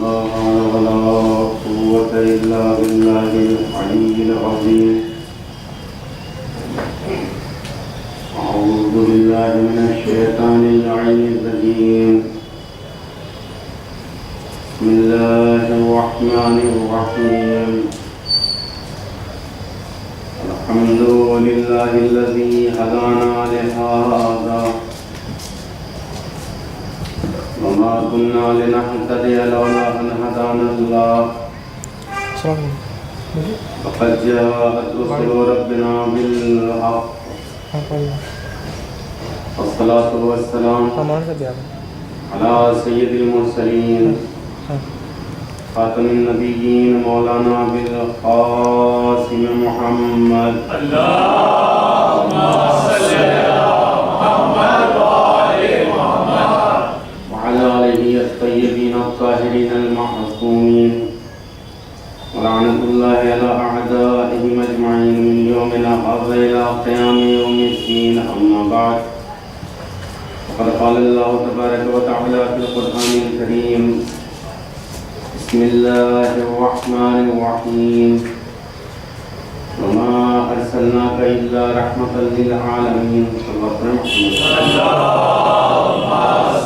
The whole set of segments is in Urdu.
حول ولا قوة إلا بالله العلي العظيم. أعوذ بالله من الشيطان اللعين الرجيم. بسم الله الرحمن الرحيم. الحمد لله الذي هدانا لهذا وما كنا لنهتدي لولا أن هدانا الله لقد جاءت رسل ربنا بالحق والصلاة والسلام على سيد المرسلين خاتم النبيين مولانا بالقاسم محمد اللهم صل على محمد وآل محمد وعلى آله الطيبين الطاهرين المعصومين ولعنة الله على أعدائهم أجمعين من يومنا هذا إلى قيام يوم الدين. أما بعد فقد قال الله تبارك وتعالى في القرآن الكريم: بسم الله الرحمن الرحيم. وما أرسلناك إلا رحمة للعالمين. صلى الله عليه وسلم. اللهم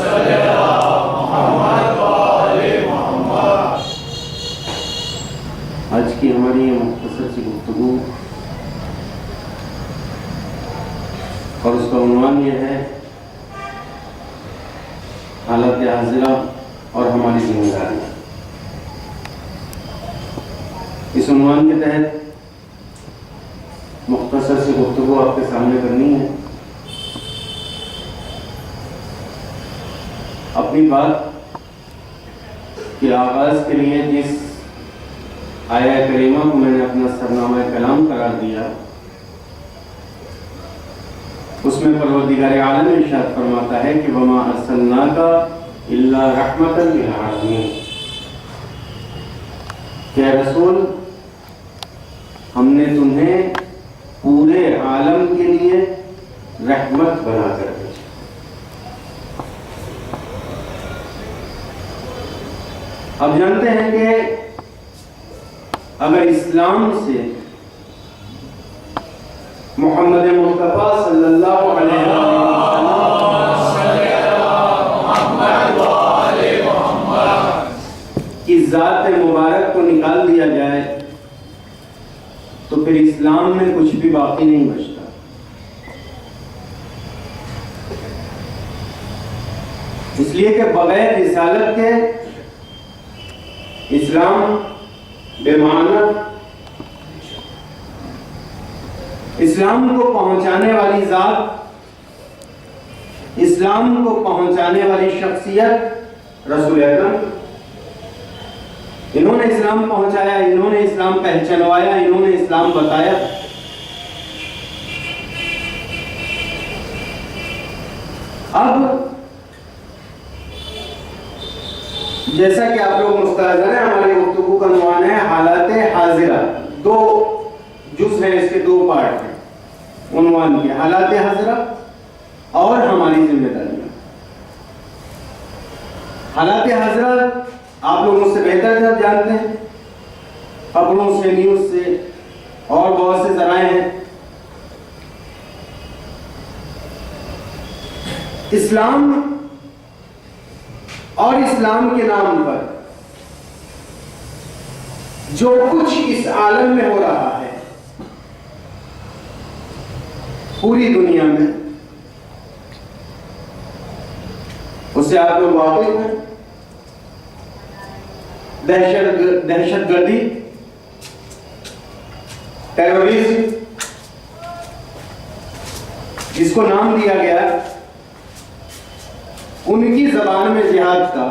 صل على محمد وآل محمد. آج کی ہماری یہ مختصر سی گفتگو اور اس کا عنوان یہ ہے حالت حاضرہ اور ہماری ذمہ داری. اس عنوان کے تحت مختصر سی گفتگو آپ کے سامنے کرنی ہے. اپنی بات کے آغاز کے لیے جس آیہ کریمہ کو میں نے اپنا سرنامہ کلام قرار دیا، اس میں پروردگار عالم ارشاد فرماتا ہے کہ وَمَا أَرْسَلْنَاكَ إِلَّا رَحْمَةً لِلْعَالَمِينَ، کہ رسول ہم نے تمہیں پورے عالم کے لیے رحمت بنا کر بھیجا. اب جانتے ہیں کہ اگر اسلام سے محمد مصطفیٰ صلی اللہ علیہ وسلم کی ذات مبارک کو نکال دیا جائے تو پھر اسلام میں کچھ بھی باقی نہیں بچتا. اس لیے کہ بغیر رسالت کے اسلام بے معنی. اسلام کو پہنچانے والی ذات، اسلام کو پہنچانے والی شخصیت رسول اکرم، انہوں نے اسلام پہنچایا، انہوں نے اسلام پہچنوایا، انہوں نے اسلام بتایا. اب جیسا کہ آپ لوگ مستحضر ہیں، ہماری گفتگو کا عنوان ہے حالات حاضرہ. دو جز ہیں، اس کے دو پارٹ ہیں عنوان کے: حالات حاضرہ اور ہماری ذمہ داریاں. حالات حاضرہ آپ لوگ مجھ سے بہتر جانتے ہیں، خبروں سے، نیوز سے اور بہت سے ذرائع ہیں. اسلام اور اسلام کے نام پر جو کچھ اس عالم میں ہو رہا ہے، پوری دنیا میں، اس سے آپ لوگ واقف ہیں. دہشت گردی، ٹیررزم، جس کو نام دیا گیا ان کی زبان میں جہاد کا،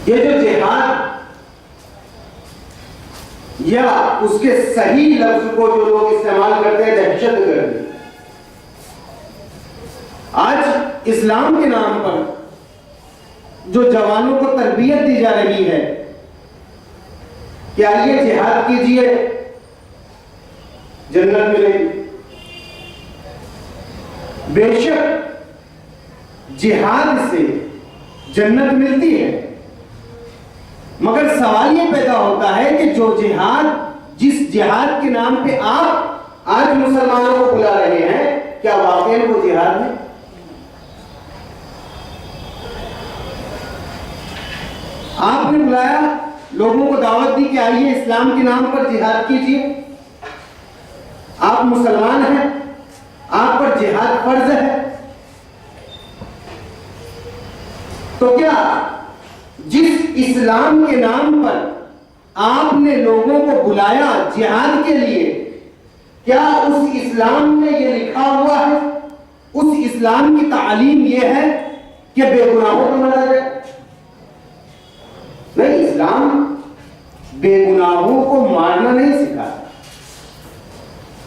یہ جو جہاد یا اس کے صحیح لفظ کو جو لوگ استعمال کرتے ہیں دہشت گردی، آج اسلام کے نام پر جو جوانوں کو تربیت دی جا رہی ہے کہ آئیے جہاد کیجئے جنت ملے گی. بے شک جہاد سے جنت ملتی ہے، مگر سوال یہ پیدا ہوتا ہے کہ جو جہاد، جس جہاد کے نام پہ آپ آج مسلمانوں کو بلا رہے ہیں، کیا واقعی وہ جہاد ہے؟ آپ نے بلایا، لوگوں کو دعوت دی کہ آئیے اسلام کے نام پر جہاد کیجیے، آپ مسلمان ہیں، آپ پر جہاد فرض ہے، تو کیا جس اسلام کے نام پر آپ نے لوگوں کو بلایا جہاد کے لیے، کیا اس اسلام میں یہ لکھا ہوا ہے، اس اسلام کی تعلیم یہ ہے کہ بے گناہوں کو مارا جائے؟ نہیں، اسلام بے گناہوں کو مارنا نہیں سکھاتا۔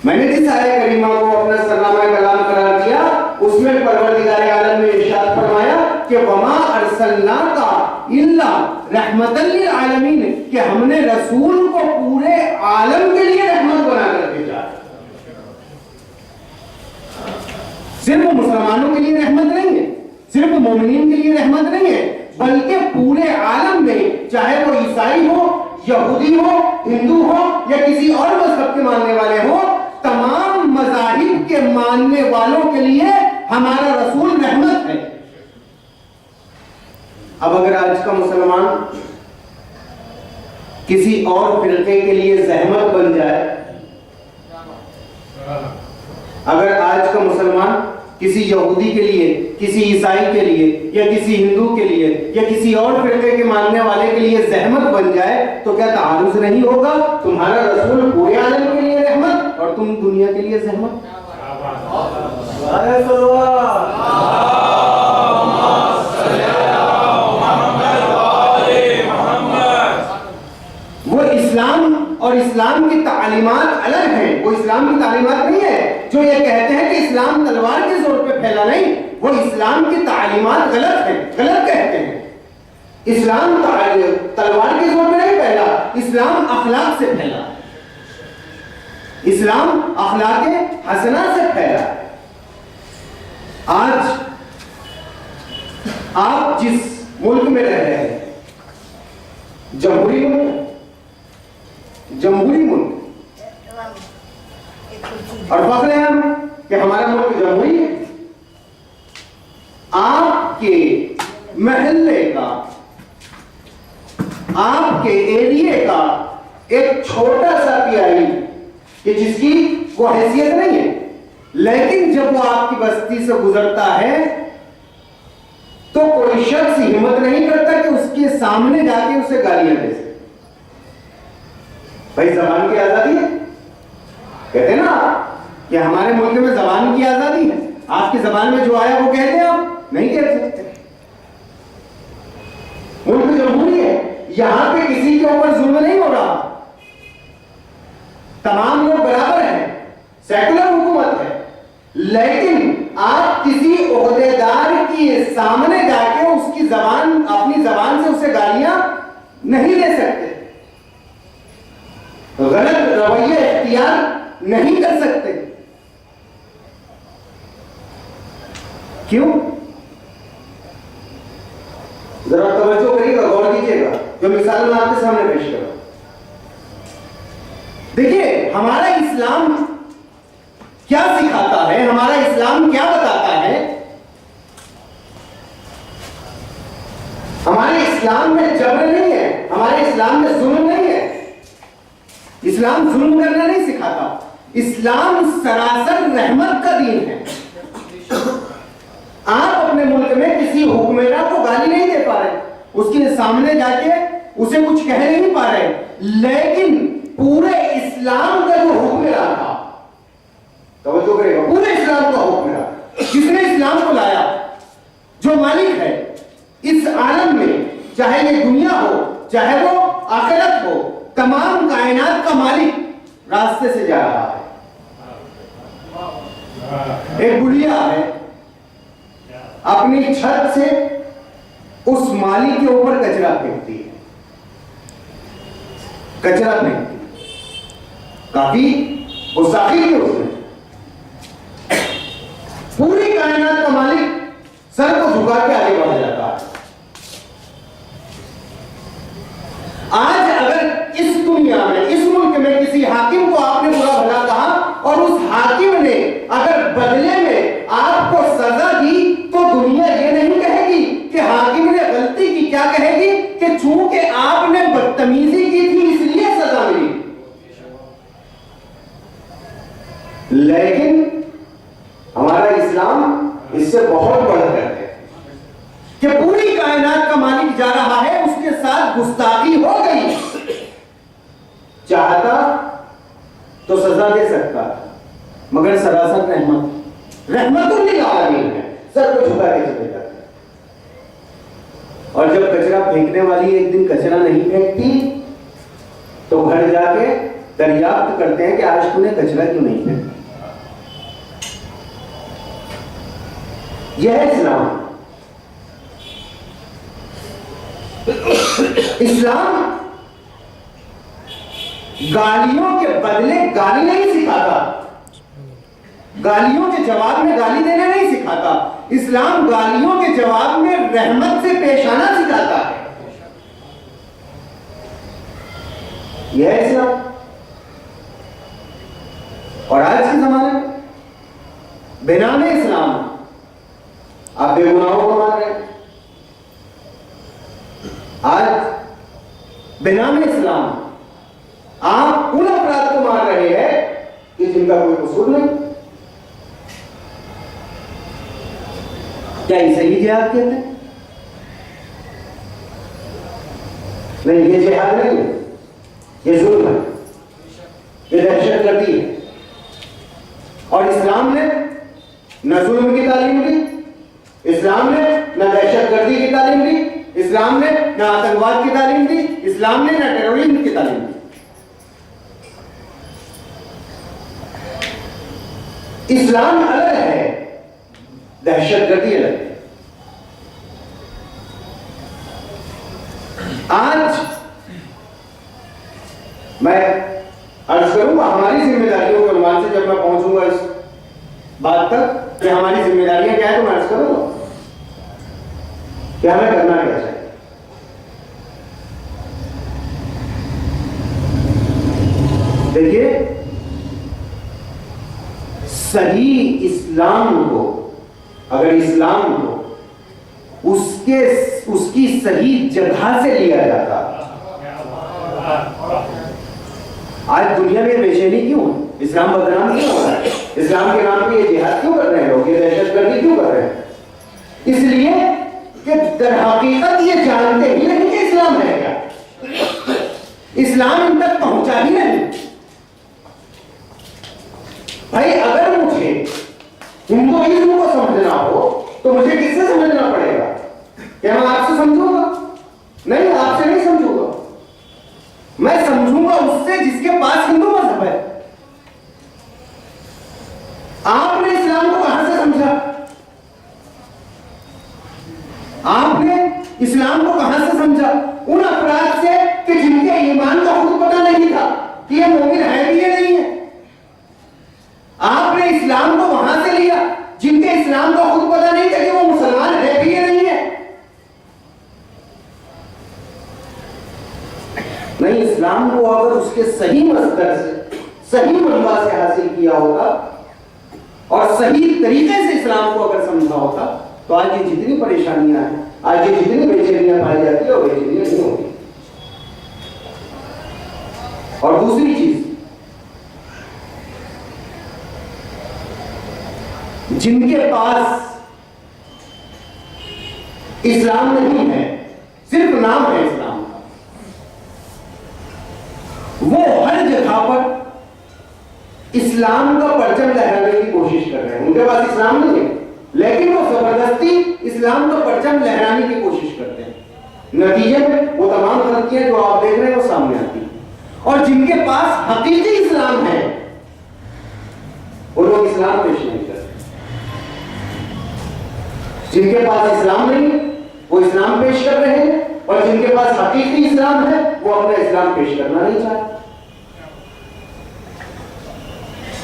میں نے جس آیہ کریمہ کو اپنا سرنامہ کلام قرار دیا، اس میں پروردگار عالم نے ارشاد فرمایا کہ وما ارسلناک الا رحمتا للعالمین، کہ ہم نے رسول کو پورے عالم کے لیے رحمت بنا کر بھیجا۔ صرف مسلمانوں کے لیے رحمت نہیں ہے، صرف مومنین کے لیے رحمت نہیں ہے، بلکہ پورے عالم میں، چاہے وہ عیسائی ہو، یہودی ہو، ہندو ہو یا کسی اور مذہب کے ماننے والے ہوں، تمام مذاہب کے ماننے والوں کے لیے ہمارا رسول رحمت ہے۔ اب اگر آج کا مسلمان کسی اور فرقے کے لیے زحمت بن جائے، اگر آج کا مسلمان کسی یہودی کے لیے، کسی عیسائی کے لیے یا کسی ہندو کے لیے یا کسی اور فرقے کے ماننے والے کے لیے زحمت بن جائے، تو کیا تعارض نہیں ہوگا؟ تمہارا رسول پورے عالم کے لیے رحمت اور تم دنیا کے لیے زحمت۔ وہ اسلام اور اسلام کی تعلیمات الگ ہیں، وہ اسلام کی تعلیمات نہیں ہے جو یہ کہتے ہیں کہ اسلام تلوار کے زور پہ پھیلا، نہیں، وہ اسلام کی تعلیمات غلط ہیں، غلط کہتے ہیں۔ اسلام تلوار کے زور پہ نہیں پھیلا، اسلام اخلاق سے پھیلا، اسلام اخلاق حسنہ سے پھیلا۔ آج آپ جس ملک میں رہ رہے ہیں، جمہوری ملک، جمہوری ملک، اور فخر ہے ہم کہ ہمارا ملک جمہوری ہے۔ آپ کے محلے کا، آپ کے ایریے کا ایک چھوٹا سا پیائی کہ جس کی وہ حیثیت نہیں ہے، لیکن جب وہ آپ کی بستی سے گزرتا ہے تو کوئی شخص ہمت نہیں کرتا کہ اس کے سامنے جا کے اسے گالیاں دے سکے۔ بھائی زبان کی آزادی ہے، کہتے ہیں نا کہ ہمارے ملک میں زبان کی آزادی ہے، آپ کی زبان میں جو آیا وہ کہتے ہیں، آپ نہیں کہہ سکتے۔ ملک جمہوری ہے، یہاں پہ کسی کے اوپر ظلم نہیں ہو رہا، تمام لوگ برابر ہیں، سیکولر حکومت ہے، لیکن آپ کسی عہدیدار کے سامنے جا کے اس کی زبان، اپنی زبان سے اسے گالیاں نہیں دے سکتے، غلط رویہ اختیار نہیں کر سکتے۔ کیوں؟ ذرا توجہ کریے گا، غور کیجیے گا، جو مثال میں آپ کے سامنے پیش کروں۔ دیکھیے ہمارا اسلام کیا سکھاتا ہے، ہمارا اسلام کیا بتاتا ہے؟ ہمارے اسلام میں جبر نہیں ہے، ہمارے اسلام میں ظلم نہیں ہے، اسلام ظلم کرنا نہیں سکھاتا، اسلام سراسر رحمت کا دین ہے۔ آپ اپنے ملک میں کسی حکمراں کو گالی نہیں دے پا رہے، اس کے سامنے جا کے اسے کچھ کہہ نہیں پا رہے، لیکن پورے اسلام کا جو حکمراں تھا، توجہ کرے گا، پورے اسلام کا حکمراں جس نے اسلام کو لایا، جو مالک ہے اس عالم میں، چاہے یہ دنیا ہو چاہے وہ آخرت ہو، تمام کائنات کا مالک راستے سے جا رہا ہے۔ ایک بڑھیا ہے اپنی چھت سے اس مالی کے اوپر کچرا پھینکتی ہے، کچرا پھینکتی ہے، کافی گستاخی کی اس نے۔ پوری کائنات کا مالک سر کو جھکا کے آگے بڑھ جاتا ہے. آج اگر اس دنیا میں اس ملک میں کسی حاکم کو آپ نے برا بھلا کہا اور اس حاکم نے اگر بدلے میں آپ کو سزا دی تو دنیا یہ نہیں کہے گی کہ حاکم نے غلطی کی. کیا کہے گی کہ چونکہ آپ نے بدتمیزی کی تھی اس لیے سزا ملی. لیکن ہمارا اسلام اس سے بہت بڑھ کر ہے کہ پوری کائنات کا مالک جا رہا ہے, اس کے ساتھ گستاخی ہو گئی, چاہتا تو سزا دے سکتا مگر سراسر رحمت للعالمین ہے, سر کو جھکا کے چلے جاتے. اور جب کچرا پھینکنے والی ایک دن کچرا نہیں پھینکتی تو گھر جا کے دریافت کرتے ہیں کہ آج تو نے کچرا کیوں نہیں پھینکا. یہ ہے اسلام. اسلام گالیوں کے بدلے گالی نہیں سکھاتا, گالیوں کے جواب میں گالی دینا نہیں سکھاتا. اسلام گالیوں کے جواب میں رحمت سے پیش آنا سکھاتا ہے. یہ ہے اسلام. اور آج کے زمانے میں بنام اسلام آپ بے گناہوں کو مار رہے ہیں. آج بنام اسلام آپ ان افراد کو مار رہے ہیں کہ جن کا کوئی قصور نہیں. کیا اسے ہی جہاد کہتے ہیں؟ نہیں, یہ جہاد نہیں ہے, یہ ظلم ہے, یہ دہشت گردی ہے. اور اسلام نے نہ ظلم کی تعلیم دی, اسلام نے نہ دہشت گردی کی تعلیم دی, اسلام نے نہ آتنکواد کی تعلیم دی, اسلام نے نہ ٹیررزم کی تعلیم دی. اسلام الگ ہے, دہشت گردی الگ ہے. آج میں عرض کروں گا ہماری ذمہ داریوں کے عنوان سے, جب میں پہنچوں گا اس بات تک کہ ہماری ذمہ داریاں کیا ہے, تو میں عرض کروں گا کہ ہمیں کرنا کیا چاہیے. دیکھیے, صحیح اسلام کو اگر اسلام کو اس کی صحیح جگہ سے لیا جاتا, آج دنیا میں بے چینی کیوں ہے, اسلام بدنام کیوں ہو رہا ہے, اسلام کے نام پہ یہ جہاد کیوں کر رہے ہیں لوگ, یہ دہشت گردی کیوں کر رہے ہیں؟ اس لیے کہ در حقیقت یہ جانتے ہی نہیں کہ اسلام ہے کیا, اسلام ان تک پہنچا ہی نہیں. بھائی اگر مجھے ہندوازم کو سمجھنا ہو تو مجھے کس سے سمجھنا پڑے گا؟ کیا میں آپ سے سمجھوں گا؟ نہیں, آپ سے نہیں سمجھوں گا. میں سمجھوں گا اس سے جس کے پاس ہندو مذہب ہے. آپ نے اسلام کو کہاں سے سمجھا؟ آپ نے اسلام کو کہاں سے سمجھا؟ ان افراد سے کہ جن کے ایمان کا خود پتہ نہیں تھا کہ یہ مومن ہے بھی یا نہیں ہے. آپ نے اسلام کو وہاں سے لیا جن کے اسلام کا خود پتہ نہیں تھا کہ وہ مسلمان ہے بھی یا نہیں ہے. نہیں, اسلام کو اگر اس کے صحیح مصدر سے, صحیح منبع سے حاصل کیا ہوتا اور صحیح طریقے سے اسلام کو اگر سمجھا ہوتا تو آج یہ جتنی پریشانیاں ہیں, آج یہ جتنی بے چینیاں پائی جاتی ہیں وہ بے چینیاں نہیں ہوتی. اور دوسری چیز, جن کے پاس اسلام نہیں ہے, صرف نام ہے اسلام کا, وہ ہر جگہ پر اسلام کا پرچم لہرانے کی کوشش کر رہے ہیں. ان کے پاس اسلام نہیں ہے لیکن وہ زبردستی اسلام کا پرچم لہرانے کی کوشش کرتے ہیں. نتیجے میں وہ تمام غلطیاں جو آپ دیکھ رہے ہیں وہ سامنے آتی ہیں. اور جن کے پاس حقیقی اسلام ہے وہ لوگ اسلام پیش نہیں کرتے. جن کے پاس اسلام نہیں وہ اسلام پیش کر رہے ہیں, اور جن کے پاس حقیقی اسلام ہے وہ اپنا اسلام پیش کرنا نہیں چاہتے.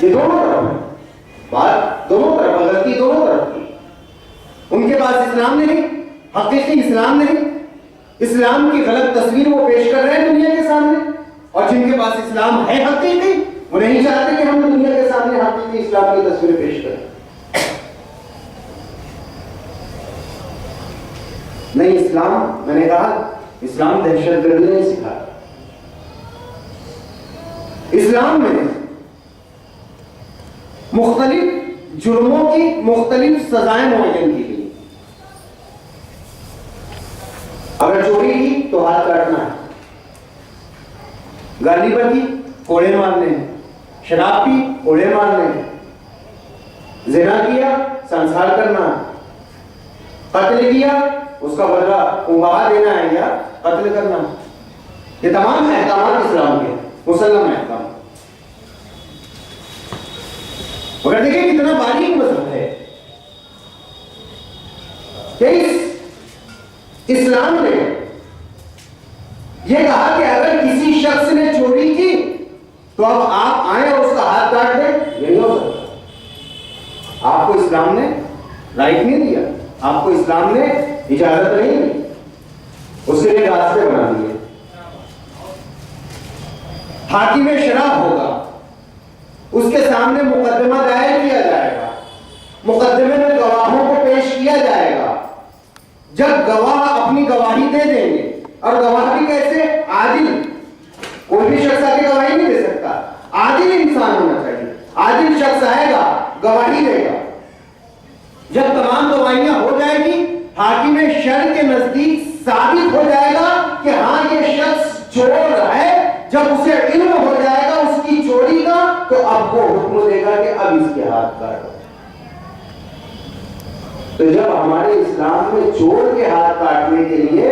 یہ دونوں طرف ہے بات, دونوں طرف غلطی, دونوں طرف کی. ان کے پاس اسلام نہیں، حقیقی اسلام نہیں. اسلام کی غلط تصویر وہ پیش کر رہے ہیں دنیا کے سامنے، اور جن کے پاس اسلام ہے حقیقی وہ نہیں چاہتے کہ ہم دنیا کے سامنے حقیقی اسلام کی تصویر پیش کریں. نہیں، اسلام، میں نے کہا اسلام دہشت گردی نہیں سکھاتا. اسلام میں مختلف جرموں کی مختلف سزائیں معین کی گئی. اگر چوری کی تو ہاتھ کاٹنا ہے، گالی بکی کوڑے مارنے ہیں، شراب پی کوڑے مارنے ہیں، زنا کیا سنسار کرنا ہے، قتل کیا اس کا بدلہ انگاہ دینا ہے یا قتل کرنا ہے. یہ تمام احکامات اسلام کے مسلم احکام. مگر دیکھیں کتنا باریک مذہب ہے کہ اسلام نے یہ کہا کہ اگر کسی شخص نے چوری کی تو اب آپ آئیں اور اس کا ہاتھ کاٹ دیں. یہ نہیں ہو سکتا. آپ کو اسلام نے رائٹ نہیں دیا، آپ کو اسلام نے اجازت نہیں دی، اس کے لیے راستے بنا دیے. حاکم شرع ہوگا، اس کے سامنے مقدمہ دائر کیا جائے گا، مقدمے میں گواہوں کو پیش کیا جائے گا. جب گواہ اپنی گواہی دے دیں گے، اور گواہ بھی کیسے؟ عادل. کوئی بھی شخص آگے گواہی نہیں دے سکتا، عادل انسان ہونا چاہیے. عادل شخص آئے گا گواہی دے گا. جب تمام گواہیاں ہو جائے گی، حاکم شرع کے نزدیک ثابت ہو جائے گا کہ ہاں یہ شخص چور ہے. جب اسے علم ہو جائے گا اس کی چوری کا، تو اب وہ حکم دے گا کہ اب اس کے ہاتھ کاٹو. تو جب ہمارے اسلام میں چور کے ہاتھ کاٹنے کے لیے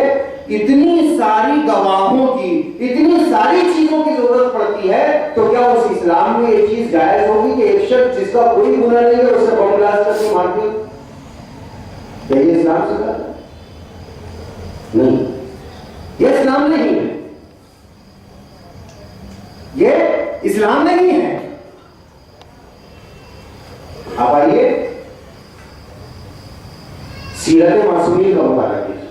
اتنی ساری گواہوں کی، اتنی ساری چیزوں کی ضرورت پڑتی ہے، تو کیا اس اسلام میں یہ چیز جائز ہوگی کہ ایک شخص جس کا کوئی گناہ نہیں ہے اسے بم بلاسٹ کر کے مار دے؟ کیا یہ اسلام سکھاتا ہے؟ نہیں، یہ اسلام نہیں ہے. یہ اسلام نہیں ہے. آپ آئیے سیرت معصومین کا مطالعہ کیجیے،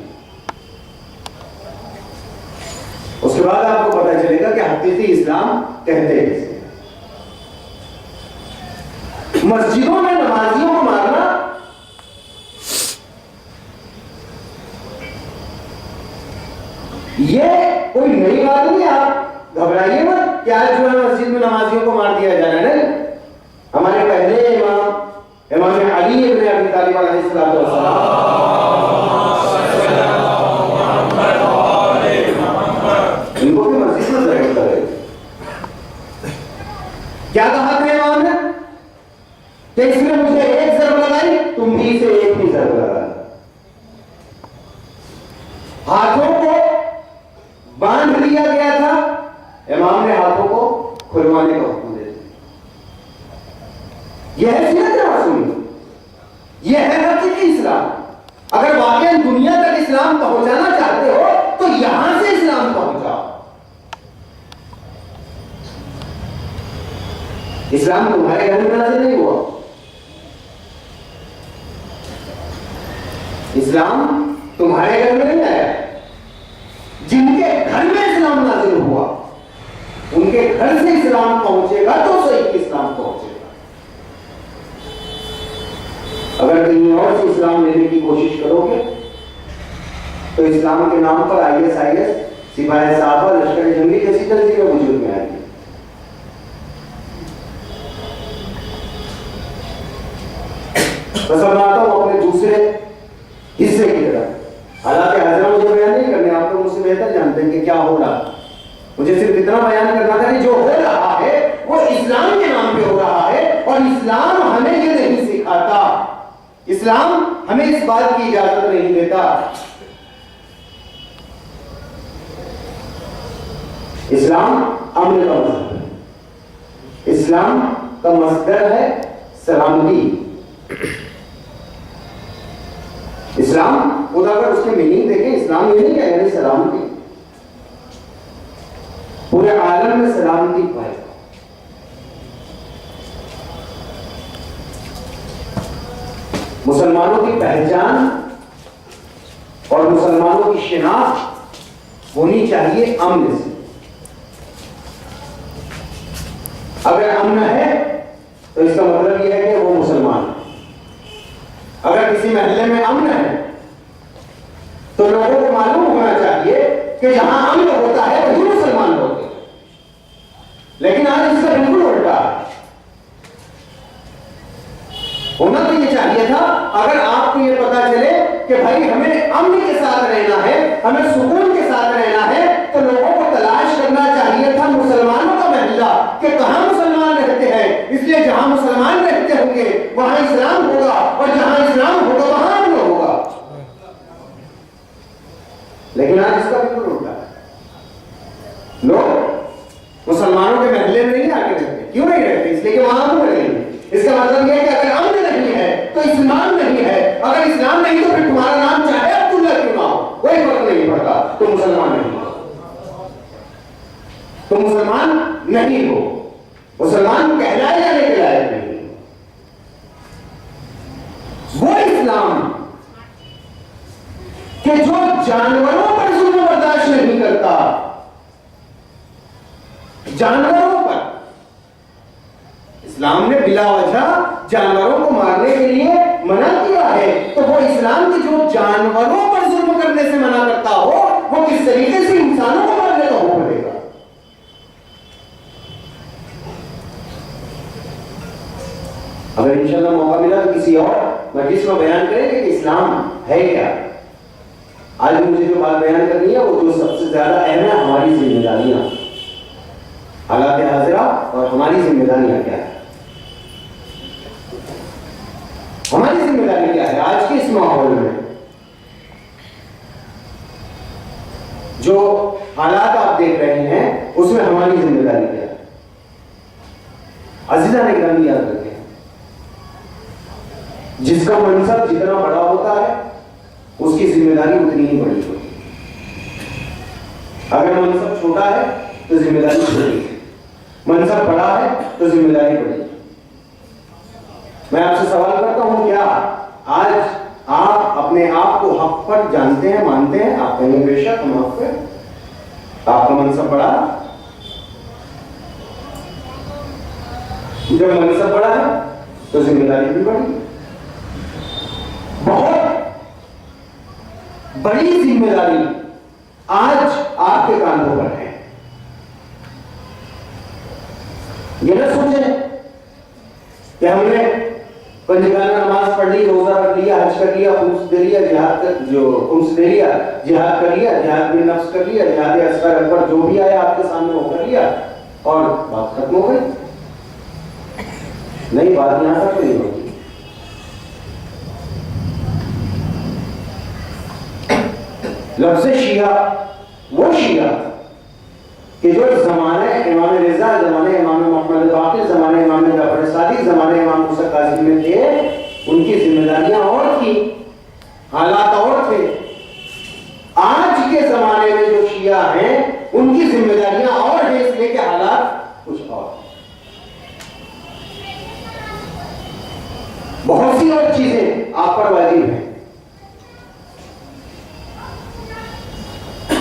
اس کے بعد آپ کو پتہ چلے گا کہ حقیقی اسلام کہتے ہیں کسے. مسجدوں میں نمازیوں کو مارنا یہ کوئی نئی بات نہیں. آپ گھبرائیے مت کہ آج جو ہے مسجد میں نمازیوں کو مار دیا جا رہا ہے. نہیں، ہمارے پہلے امام علی ابن ابی طالب علیہ السلام ان کو بھی مسجد میں ضرورت ہے. کیا کہا تھا امام نے کہ اس نے مجھے ایک ضرب لگائی، تم بھی سے ایک ہی ضرب لگا. ہاتھوں کو باندھ لیا گیا تھا، امام نے ہاتھوں کو کھلوانے کا حکم دے دیا. یہ ہے سیرت معصومین، یہ ہے حقیقی اسلام. اگر واقعی دنیا تک اسلام پہنچانا چاہتے ہو تو یہاں سے اسلام پہنچاؤ. اسلام تمہارے گھر میں نازل نہیں ہوا. اسلام تمہارے گھر میں نہیں آیا. جن کے گھر میں اسلام نازل ہوا ان کے گھر سے اسلام پہنچے گا تو صحیح اسلام پہنچے گا. اگر کہیں اور سے اسلام لینے کی کوشش کرو گے تو اسلام کے نام پر ISIS، سپاہی صحابہ، لشکر جنگی جیسی تنظیمیں وجود میں آئیں گی. بس اب آتا ہوں اپنے دوسرے حصے کی طرف. حالات حاضرہ مجھے بیان نہیں کرنے، آپ لوگ مجھ سے بہتر جانتے ہیں کہ کیا ہو رہا. مجھے صرف اتنا بیان کرنا تھا کہ جو ہو رہا ہے وہ اسلام کے نام پہ ہو رہا ہے، اور اسلام ہمیں یہ نہیں سکھاتا. اسلام ہمیں اس بات کی اجازت نہیں دیتا. اسلام امن کا مذہب ہے. اسلام کا مصدر ہے سلامتی. اسلام خدا اگر اس کے میننگ دیکھیں، اسلام یہ نہیں کہ سلامتی، پورے عالم میں سلامتی پائے. مسلمانوں کی پہچان اور مسلمانوں کی شناخت ہونی چاہیے امن سے. اگر امن ہے تو اس کا مطلب یہ ہے کہ وہ مسلمان ہے. اگر کسی محلے میں امن ہے تو لوگوں کو معلوم ہونا چاہیے کہ جہاں امن ہوتا ہے وہی مسلمان ہوتے ہیں. لیکن آج اس کا بالکل الٹا ہے. ہونا تو یہ چاہیے تھا اگر آپ کو یہ پتا چلے کہ بھائی ہمیں امن کے ساتھ رہنا ہے, ہمیں سکون کے ساتھ رہنا ہے, تو لوگوں کو تلاش کرنا چاہیے تھا مسلمانوں کا محلہ کہ کہاں مسلمان رہتے ہیں. اس لیے جہاں مسلمان رہتے ہوں گے وہاں اسلام ہوگا, اور جہاں اسلام ہوگا وہاں امن ہوگا. لیکن آج اس کا بالکل الٹا ہے. لوگ مسلمانوں کے محلے میں نہیں آ کے رہتے. کیوں نہیں رہتے؟ اس لیے کہ وہاں امن نہیں ہے. اس کا مطلب یہ ہے کہ اگر امن نہیں ہے تو اسلام نہیں ہے. اگر اسلام نہیں تو پھر تمہارا نام چاہے عبداللہ کیوں نہ ہو, کوئی فرق نہیں پڑتا, تم مسلمان نہیں ہو. تم مسلمان نہیں ہو, مسلمان کہلائے جانے کے لائق نہیں. وہ اسلام کہ جو جانوروں پر ظلم برداشت نہیں کرتا, جانوروں پر اسلام نے بلا وجہ جانوروں کو مارنے کے لیے منع کیا ہے, تو وہ اسلام کی جو جانوروں پر ظلم کرنے سے منع کرتا ہو وہ کس طریقے سے انسانوں کو مارنے کا حکم دے گا. اگر انشاءاللہ موقع ملا تو کسی اور مجلس میں بیان کریں کہ اسلام ہے کیا. آج مجھے جو بات بیان کرنی ہے وہ جو سب سے زیادہ اہم ہے, ہماری ذمہ داریاں, حالات حاضرہ اور ہماری ذمہ داریاں کیا ہے. ہماری ذمہ داری کیا ہے آج کے اس ماحول میں؟ جو حالات آپ دیکھ رہے ہیں اس میں ہماری ذمہ داری کیا ہے؟ عزیزان اکرام یاد رکھیں, جس کا منصب جتنا بڑا ہوتا ہے اس کی ذمہ داری اتنی ہی بڑی ہوتی ہے. اگر منصب چھوٹا ہے تو ذمہ داری چھوٹی ہے, منصب بڑا ہے تو ذمہ داری بڑی ہے. میں آپ سے سوال کرتا ہوں, کیا آج آپ اپنے آپ کو حق پر جانتے ہیں, مانتے ہیں؟ آپ کہیں بے شک ہم حق پہ, آپ کا منصب بڑا ہے. جب منصب بڑا ہے تو ذمہ داری بھی بڑی ہے. بہت بڑی ذمہ داری آج آپ کے کاندھوں پر ہے. یہ نہ سوچیں کہ ہم نے پنجگانہ نماز پڑھ لی, روزہ رکھ لیا, حج کر لیا, خمس دے لیا, خمس دے لیا, جہاد کر لیا, جہاد بن نفس کر لیا, جہاد اصغر اکبر جو بھی آیا آپ کے سامنے وہ کر لیا اور بات ختم ہو گئی. نہیں, بات یہاں تک نہیں ہوگی. لفظ شیعہ وہ شیعہ کہ جو زمانہ امام رضا, زمانہ امام محمد باقر, زمانہ امام جعفر صادق, زمانہ امام موسیٰ کاظم میں تھے, ان کی ذمہ داریاں اور تھی, حالات اور تھے. آج کے زمانے میں جو شیعہ ہیں ان کی ذمہ داریاں اور ہیں, اس لیے کہ حالات کچھ اور. بہت سی اور چیزیں آپ پر واجب ہیں.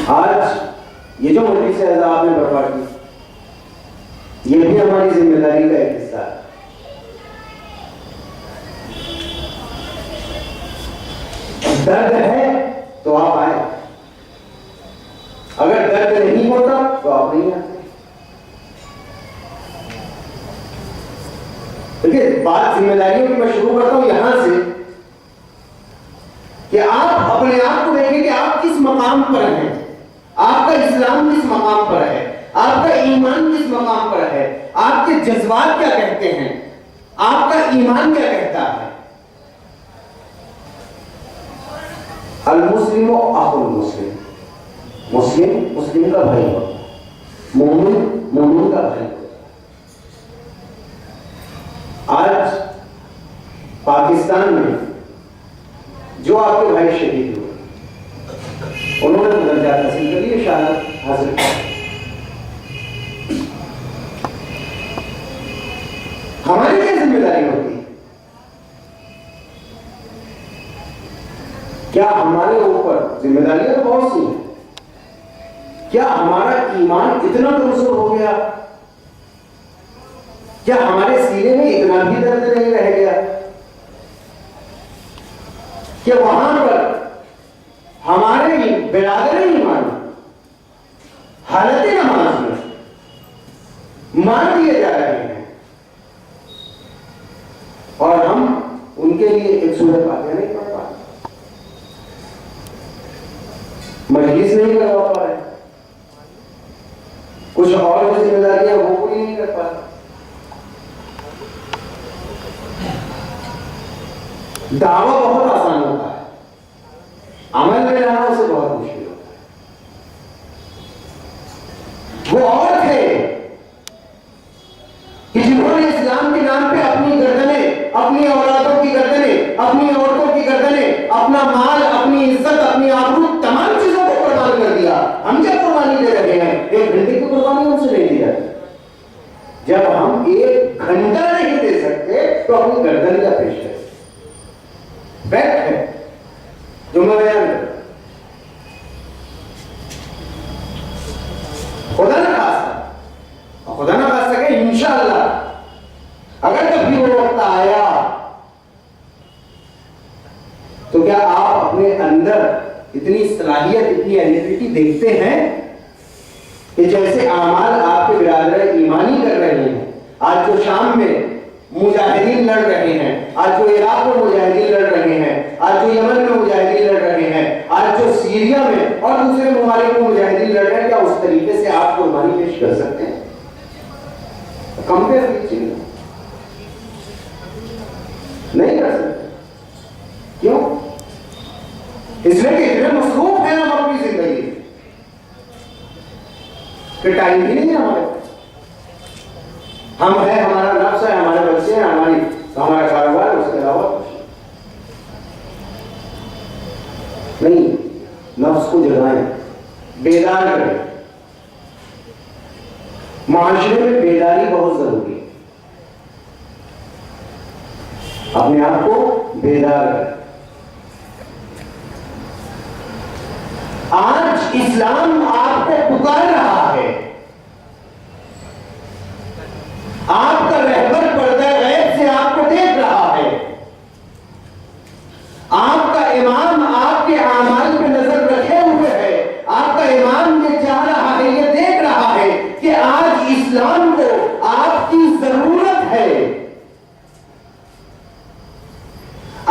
آج یہ جو مجلس اعزاز نے برپا کی, یہ بھی ہماری ذمہ داری کا ایک حصہ ہے. درد ہے تو آپ آئے, اگر درد نہیں ہوتا تو آپ نہیں آتے. دیکھیے, بات ذمہ داریوں کی میں شروع کرتا ہوں یہاں سے کہ آپ اپنے آپ کو دیکھیں کہ آپ کس مقام پر ہیں, آپ کا اسلام کس مقام پر ہے, آپ کا ایمان کس مقام پر ہے, آپ کے جذبات کیا کہتے ہیں, آپ کا ایمان کیا کہتا ہے. المسلم اخو المسلم, مسلم مسلم کا بھائی ہوتا ہے, مومن مومن کا بھائی ہوتا ہے. آج پاکستان میں جو آپ کے بھائی شہید ہوئے, انہوں نے درجات حاصل کر لیے, شہادت حاصل کر. ہماری کیا ذمہ داری ہوتی ہے؟ کیا ہمارے اوپر ذمہ داریاں تو بہت سی ہیں. کیا ہمارا ایمان اتنا کمزور ہو گیا؟ کیا ہمارے سینے میں اتنا بھی درد نہیں رہ گیا کہ وہاں پر ہمارے برادر ایمان حالت نماز میں مار دیے جا رہے ہیں اور ہم ان کے لیے ایک سورۃ فاتحہ نہیں پڑھ پاتے، مجلس نہیں کروا پا رہے، کچھ اور جو ذمہ داریاں وہ پوری نہیں کر پاتے. دعویٰ بہت آسان ہوتا ہے، عمل میں لانا اسے بہت مشکل ہوتا ہے. وہ اور تھے کہ جنہوں نے اسلام کے نام پہ اپنی گردنیں، اپنی اولادوں کی گردنیں، اپنی عورتوں کی گردنیں، اپنا مال، اپنی عزت، اپنی آبرو، تمام چیزوں کو قربان کر دیا. ہم کیا قربانی دے رہے ہیں؟ ایک گھنٹے کی قربانی ہم سے نہیں دی جاتی. جب ہم ایک گھنٹہ نہیں دے سکتے تو اپنی گردن کا پیش ہے، بیٹھ ہے جو میں بیان کر. خدا نہ خاصہ کہ انشاءاللہ اگر کبھی وہ وقت آیا تو کیا آپ اپنے اندر اتنی صلاحیت، اتنی ایبلٹی دیکھتے ہیں کہ جیسے اعمال آپ کے برادر ایمانی کر رہے ہیں؟ آج جو شام میں مجاہدین لڑ رہے ہیں، آج جو عراق میں مجاہدین لڑ رہے ہیں، آج جو یمن میں مجاہدین لڑ رہے ہیں، آج جو سیریا میں اور دوسرے ممالک میں مجاہدین لڑ رہے ہیں، کیا اس طریقے سے آپ قربانی پیش کر سکتے ہیں؟ کمپیئر کیجیے، نہیں کر سکتے. کیوں؟ اس لیے کہ اتنے مصروف ہیں ہم اپنی زندگی کہ ٹائم بھی نہیں ہے ہمارے. ہم ہیں، ہمارا نفس ہے، ہمارے بچے ہیں، ہمارا کاروبار، اس کے علاوہ نہیں. نفس کو جگائیں، بیدار کریں. معاشرے میں بیداری بہت ضروری ہے. اپنے آپ کو بیدار کریں. آج اسلام آپ کو پکار رہا ہے. آپ کا رہبر پردہ غیب سے آپ کو دیکھ رہا ہے. آپ کا امام آپ کے اعمال پہ نظر رکھے ہوئے ہے. آپ کا امام یہ چاہ رہا ہے، یہ دیکھ رہا ہے کہ آج اسلام کو آپ کی ضرورت ہے.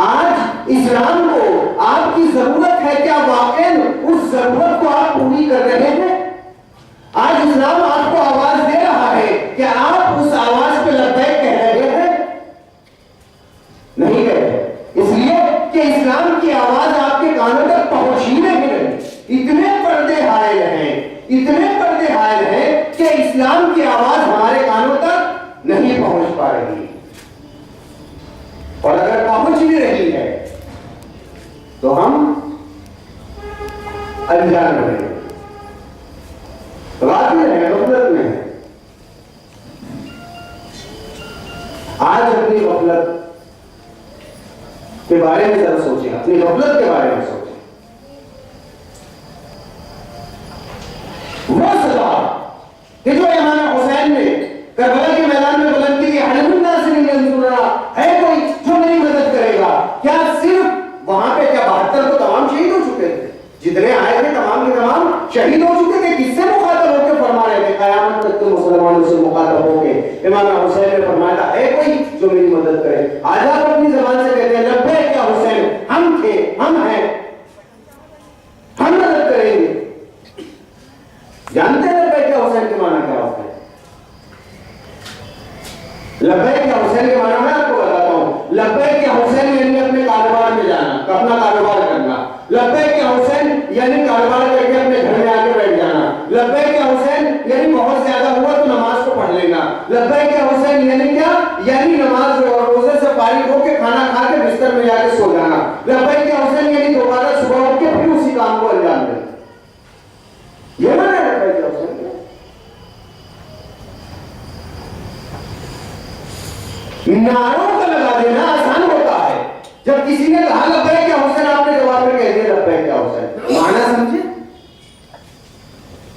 آج اسلام کو آپ کی ضرورت ہے. کیا واقعی اس ضرورت کو آپ پوری کر رہے ہیں؟ آج اسلام آپ کو آواز دے رہا ہے کہ آپ اس آواز پہ لبیک کہہ رہے ہیں؟ نہیں کہہ رہے. اس لیے کہ اسلام کی آواز آپ کے کانوں تک پہنچ ہی نہیں رہی. اتنے پردے حائل ہیں، اتنے پردے حائل ہیں کہ اسلام کی آواز ہمارے کانوں تک نہیں پہنچ پا رہی. اور اگر پہنچ بھی رہی ہے تو ہم انجان رہے ہیں، غافل ہیں، غفلت میں ہیں. آج اپنی غفلت کے بارے میں ذرا سوچیں، اپنی غفلت کے بارے میں سوچیں. وہ سزا کہ جو امام حسین نے کربلا کے میدان میں بلند کی، حل الناس من ینصرنا، ہے کوئی جو میری مدد کرے گا؟ کیا صرف وہاں پہ کیا 72 تو تمام شہید ہو چکے تھے؟ جتنے آئے تھے تمام کے تمام شہید ہو چکے تھے. کس سے مخاطب ہو کے فرما رہے تھے؟ قیامت تک کے مسلمانوں سے مخاطب ہو کے امام حسین نے فرمایا تھا، ہے کوئی جو میری مدد کرے؟ آج آپ اپنی زبان سے کہتے ہیں لبیک یا حسین، ہم تھے، ہم ہیں، ہم مدد کریں گے. جانتے ہیں لبیک یا حسین کے معنی کیا ہوتا ہے؟ لبیک یا حسین کے معنی میں آپ کو بتاتا ہوں. لبیک یا حسین یعنی اپنے کاروبار میں جانا، اپنا کاروبار کرنا. لبیک یا حسین یعنی کاروبار کر کے اپنے گھر میں آ کے بیٹھ جانا. لبیک یا حسین یعنی بہت زیادہ ہوا تو نماز کو پڑھ لینا. لبیک یا حسین یعنی کیا؟ یعنی نماز اور روزے سے فارغ ہو کے کھانا کھا کے بستر میں جا کے سو جانا. لبیک یا حسین یعنی دوبارہ صبح اٹھ کے پھر اسی کام کو انجام دینا. یہ معنی ہے لبیک یا حسین. نعروں کا لگا دینا آسان ہوتا ہے. جب کسی نے کہا لبیک یا حسین، آپ نے جواب میں کہہ دیا لبیک یا حسین.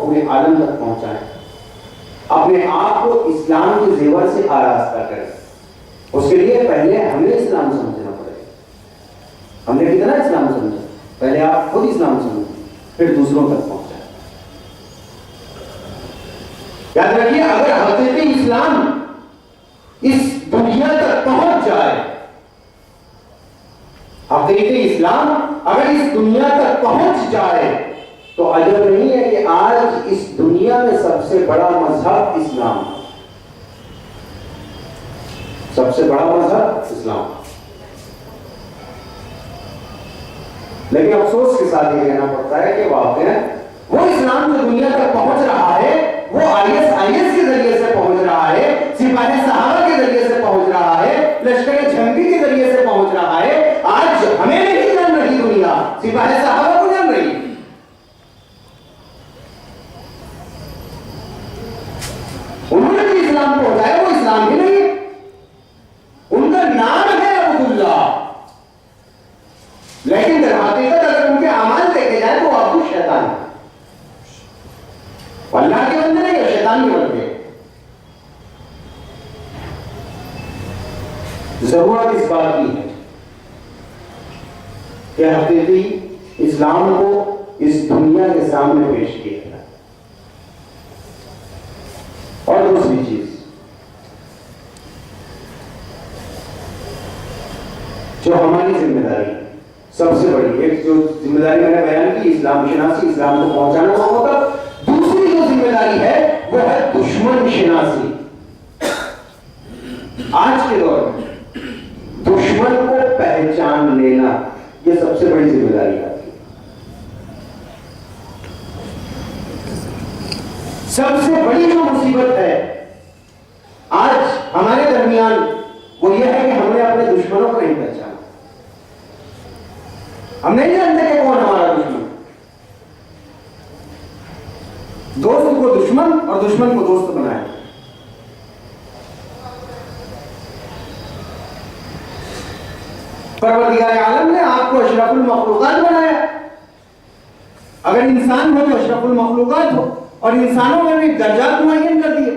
پورے عالم تک پہنچائیں، اپنے آپ کو اسلام کے زیور سے آراستہ کریں. اس کے لیے پہلے ہمیں اسلام سمجھنا پڑے گا. ہم نے کتنا اسلام سمجھا؟ پہلے آپ خود اسلام سمجھیں، پھر دوسروں تک پہنچائیں. یاد رکھیے، اگر حقیقی اسلام اس دنیا تک پہنچ جائے، حقیقی اسلام اگر اس دنیا تک پہنچ جائے تو عجب نہیں ہے کہ آج اس دنیا میں سب سے بڑا مذہب اسلام، سب سے بڑا مذہب اسلام. لیکن افسوس کے ساتھ یہ کہنا پڑتا ہے کہ واقعا وہ اسلام جو دنیا تک پہنچ رہا ہے وہ IS کے ذریعے سے پہنچ رہا ہے، سپاہ صحابہ کے ذریعے سے پہنچ رہا ہے، لشکر جنگی کے ذریعے سے پہنچ رہا ہے. آج ہمیں نہیں جان رہی دنیا، سپاہ صحابہ کو جان رہی. انہوں نے جو اسلام پہنچایا وہ اسلام ہی نہیں ہے، ان کا نام ہے عبداللہ، لیکن در حقیقت اگر ان کے اعمال دیکھے جائے تو عبد الشیطان ہے. اللہ کے بندے نہیں، شیطان کے بندے. ضرورت اس بات کی ہے کہ حقیقی اسلام کو اس دنیا کے سامنے پیش کیا جائے. اور دوسری چیز جو ہماری ذمہ داری ہے، سب سے بڑی ایک جو ذمہ داری میں نے بیان کی، اسلام شناسی، اسلام کو پہنچانا ہوگا. دوسری جو ذمہ داری ہے وہ ہے دشمن شناسی. آج کے دور میں دشمن کو پہچان لینا یہ سب سے بڑی ذمہ داری ہے. سب سے بڑی جو مصیبت ہے آج ہمارے درمیان وہ یہ ہے کہ ہم نے اپنے دشمنوں کو نہیں پہچانا. ہم نہیں جانتے کہ کون ہمارا دشمن. دوست کو دشمن اور دشمن کو دوست بنایا. پروردگار عالم نے آپ کو اشرف المخلوقات بنایا. اگر انسان ہو تو اشرف المخلوقات ہو، اور انسانوں میں بھی درجات معین کر دیے.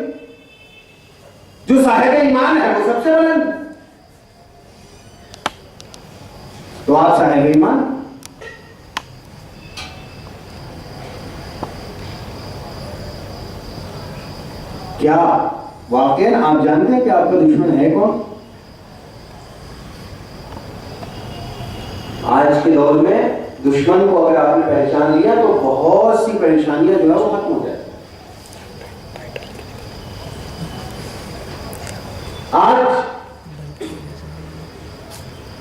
جو صاحب ایمان ہے وہ سب سے بلند، تو آپ صاحب ایمان. کیا واقعا آپ جانتے ہیں کہ آپ کا دشمن ہے کون؟ آج کے دور میں دشمن کو اگر آپ نے پہچان لیا تو بہت سی پریشانیاں جو ہے وہ ختم ہو جاتی ہیں. آج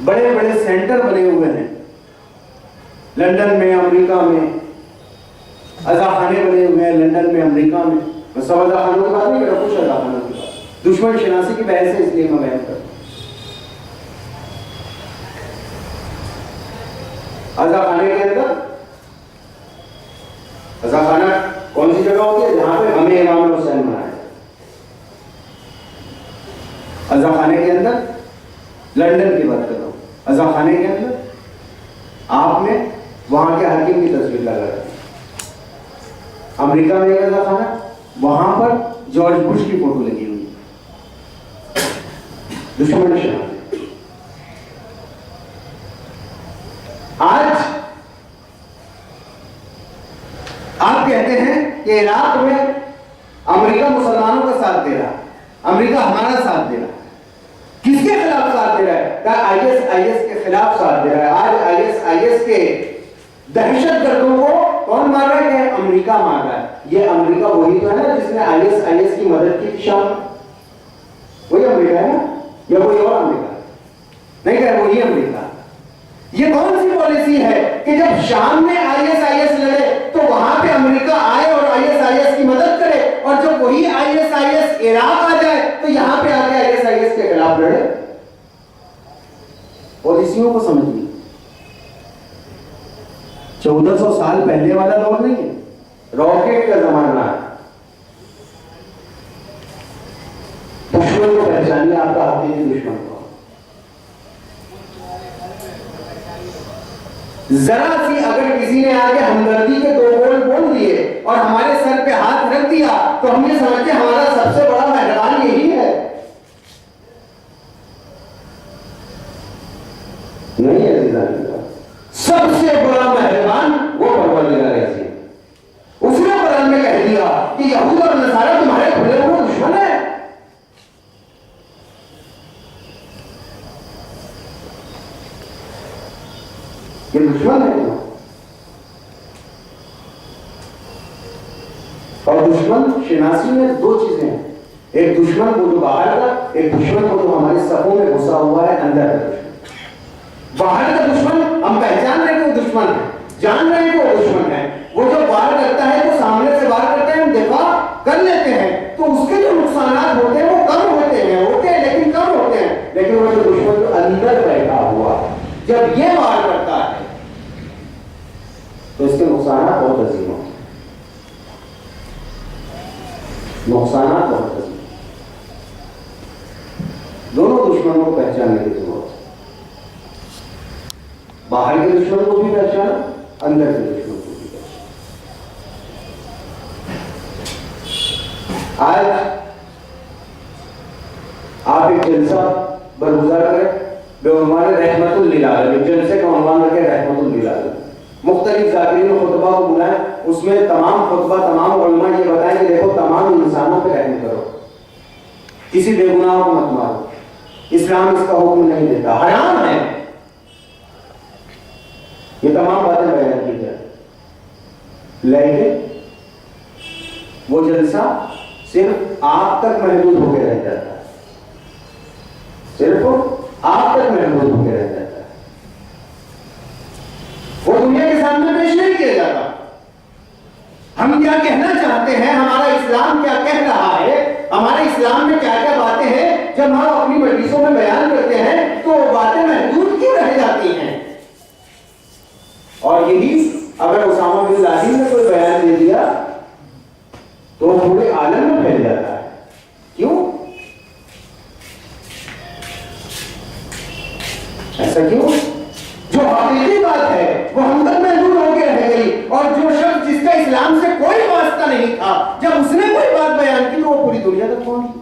بڑے بڑے سینٹر بنے ہوئے ہیں، لندن میں، امریکہ میں عزاخانے بنے ہوئے ہیں. لندن میں، امریکہ میں. میں سب عزاخانوں کی بات نہیں کر رہا، کچھ عزاخانوں کی بات. دشمن شناسی کی بحث ہے اس لیے میں بیان کرتا ہوں. عزاخانے کے اندر، عزاخانہ کون سی جگہ ہوتی ہے جہاں پہ ہمیں امام حسین منایا. عزاخانے کے اندر لندن کی بات کر رہا ہوں. عزاخانے کے اندر آپ نے وہاں کے حاکم کی تصویر لگا رہی. امریکہ میں ایک عزاخانہ، وہاں پر جارج بش کی فوٹو لگی ہوئی. دشمن شناسی. آج آپ کہتے ہیں کہ عراق میں امریکہ مسلمانوں کا ساتھ دے رہا، امریکہ ہمارا ساتھ دے رہا. کس کے خلاف ساتھ دے رہا ہے؟ کہا IS کے خلاف ساتھ دے رہا ہے. آج IS کے دہشت گردوں کو کون مار رہا ہے؟ کہ امریکہ مار رہا ہے. یہ امریکہ وہی تو ہے نا جس نے IS کی مدد کی تھی شام. وہی امریکہ ہے نا، یا کوئی اور امریکہ؟ نہیں کہ وہی امریکہ. یہ کون سی پالیسی ہے کہ جب شام میں IS لڑے تو وہاں پہ امریکہ آئے اور IS کی مدد کرے، اور جب وہی IS عراق آ جائے تو یہاں پہ آ کے IS کے خلاف لڑے؟ پالیسیوں کو سمجھنی. 1400 سال پہلے والا دور نہیں ہے، راکٹ کا زمانہ ہے. دشمن کو پہچانیے، آپ کا حقیقی دشمن کو. ذرا سی اگر کسی نے آگے ہمدردی کے 2 بول بول دیے اور ہمارے سر پہ ہاتھ رکھ دیا تو ہم یہ سمجھتے ہیں ہمارا سب سے بڑا مہربان یہی ہے. نہیں ہے عزیزان، سب سے بڑا مہربان وہ پروردگار ہے. اس نے قرآن میں کہہ دیا کہ یہود اور نصارہ تمہارے کھلے ہوئے دشمن ہے. یہ دشمن ہے. اور دشمن شناسی میں 2 چیزیں ہیں. ایک دشمن کو جو باہر کا، ایک دشمن کو جو ہمارے صفوں میں گھسا ہوا ہے اندر کا دشمن. باہر کا دشمن ہم پہچان رہے ہیں کہ وہ دشمن ہے، جان رہے ہیں کہ وہ دشمن ہے. وہ جو وار کرتا ہے، وہ سامنے سے وار کرتا ہے، ہم دفاع کر لیتے ہیں تو اس کے جو نقصانات ہوتے ہیں وہ کم ہوتے ہیں لیکن کم ہوتے ہیں. لیکن وہ جو دشمن جو اندر بیٹھا ہوا جب یہ وار کرتا ہے تو اس کے نقصانات بہت عظیم ہوتے ہیں. نقصانات بہت عظیم. دونوں دشمنوں کو پہچاننے کی ضرورت ہے. باہر کے دشمن کو بھی پہچانا، اندر کے دشمن کو بھی پہچانا. آج آپ ایک جلسہ برگزار کریں بے عنوان رحمت للعالمین. جلسے کا عنوان رکھے رحمت للعالمین. مختلف ذاکرین خطبہ کو بلائیں، اس میں تمام خطبہ تمام علماء یہ بتائیں کہ دیکھو تمام انسانوں پہ رحم کرو، کسی بے گناہ کو مت مارو. اسلام اس کا حکم نہیں دیتا، حرام ہے. یہ تمام باتیں بیان کی جائیں. لیکن وہ جلسہ صرف آپ تک محدود ہو کے رہ جاتا ہے. صرف آپ تک محدود ہو کے رہ جاتا ہے. وہ دنیا کے سامنے پیش نہیں کیا جاتا. ہم کیا کہنا چاہتے ہیں، ہمارا اسلام کیا کہہ رہا ہے، ہمارے اسلام میں کیا کیا باتیں ہیں، جب ہم اپنی مجلسوں میں بیان کرتے ہیں تو وہ باتیں محدود کیوں رہ جاتی ہیں. اور یہی اگر اسامہ بن لادن نے کوئی بیان دے دیا تو پورے عالم میں پھیل جاتا ہے. کیوں؟ ایسا کیوں؟ جو حقیقی بات ہے وہ ہم تک محدود ہو کے رہ گئی، اور جو شخص جس کا اسلام سے کوئی واسطہ نہیں تھا، جب اس نے کوئی بات بیان کی تو وہ پوری دنیا تک پہنچی.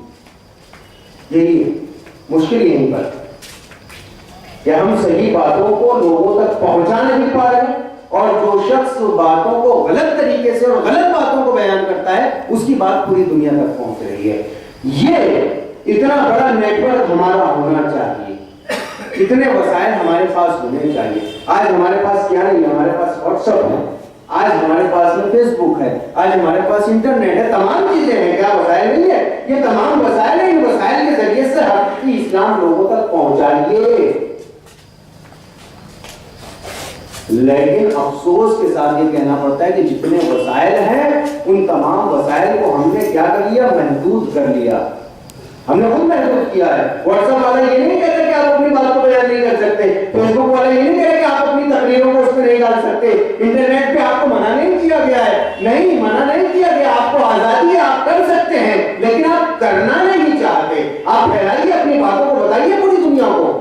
یہی ہے مشکل یہیں پر کہ ہم صحیح باتوں کو لوگوں تک پہنچا نہیں پا رہے، اور جو شخص باتوں کو غلط طریقے سے اور غلط باتوں کو بیان کرتا ہے اس کی بات پوری دنیا تک پہنچ رہی ہے. یہ اتنا بڑا نیٹ ورک ہمارا ہونا چاہیے، اتنے وسائل ہمارے پاس ہونے چاہیے. آج ہمارے پاس کیا نہیں ہے، ہمارے پاس واٹس ایپ ہے، آج ہمارے پاس میں فیس بک ہے، آج ہمارے پاس انٹرنیٹ ہے، تمام چیزیں ہیں. کیا وسائل نہیں ہے؟ یہ تمام وسائل ہیں. ان وسائل کے ذریعے سے حقیقی اسلام لوگوں تک پہنچائیے. لیکن افسوس کے ساتھ یہ کہنا پڑتا ہے کہ جتنے وسائل ہیں ان تمام وسائل کو ہم نے کیا کر لیا؟ محدود کر لیا. ہم نے خود محدود کیا ہے. واٹس ایپ والا یہ نہیں کہتا کہ آپ اپنی بات کو بیان نہیں کر سکتے، فیس بک والا یہ نہیں کہتا کہ آپ اپنی تقریروں کو اس پہ نہیں ڈال سکتے، انٹرنیٹ پہ آپ کو منع نہیں کیا گیا ہے. نہیں، منع نہیں کیا گیا، آپ کو آزادی ہے، آپ کر سکتے ہیں، لیکن آپ کرنا نہیں چاہتے. آپ پھیلائیے اپنی باتوں کو، بتائیے پوری دنیا کو.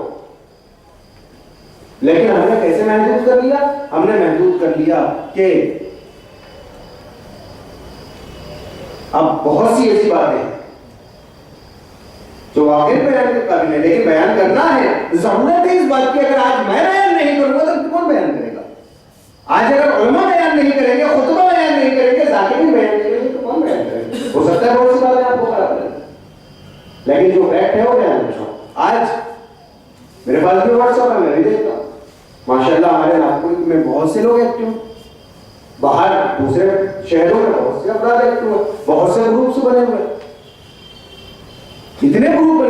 لیکن ہم نے کیسے محدود کر لیا؟ ہم نے محدود کر لیا کہ اب بہت سی ایسی باتیں جو واقعی بیان کے قابل ہے، لیکن بیان کرنا ہے. ضرورت ہے اس بات کی. اگر آج میں بیان نہیں کروں گا تو کون بیان کرے گا؟ آج اگر علماء بیان نہیں کریں گے، خطبہ بیان نہیں کریں گے، ذاکرین بیان نہیں کریں گے تو کون بیان کرے گا؟ ہو سکتا ہے بہت سی باتیں آپ کو خراب لگیں، لیکن جو فیکٹ ہے وہ بیان کرتا ہوں. آج میرے پاس بھی واٹس ایپ ہے، میں بھی دیکھتا ہوں. ماشاءاللہ ہمارے ناگپور میں بہت سے لوگ ایکٹیو، باہر دوسرے شہروں میں بہت سے افراد ایکٹیو ہیں، بہت سے گروپس بنے ہوئے. اتنے گروپ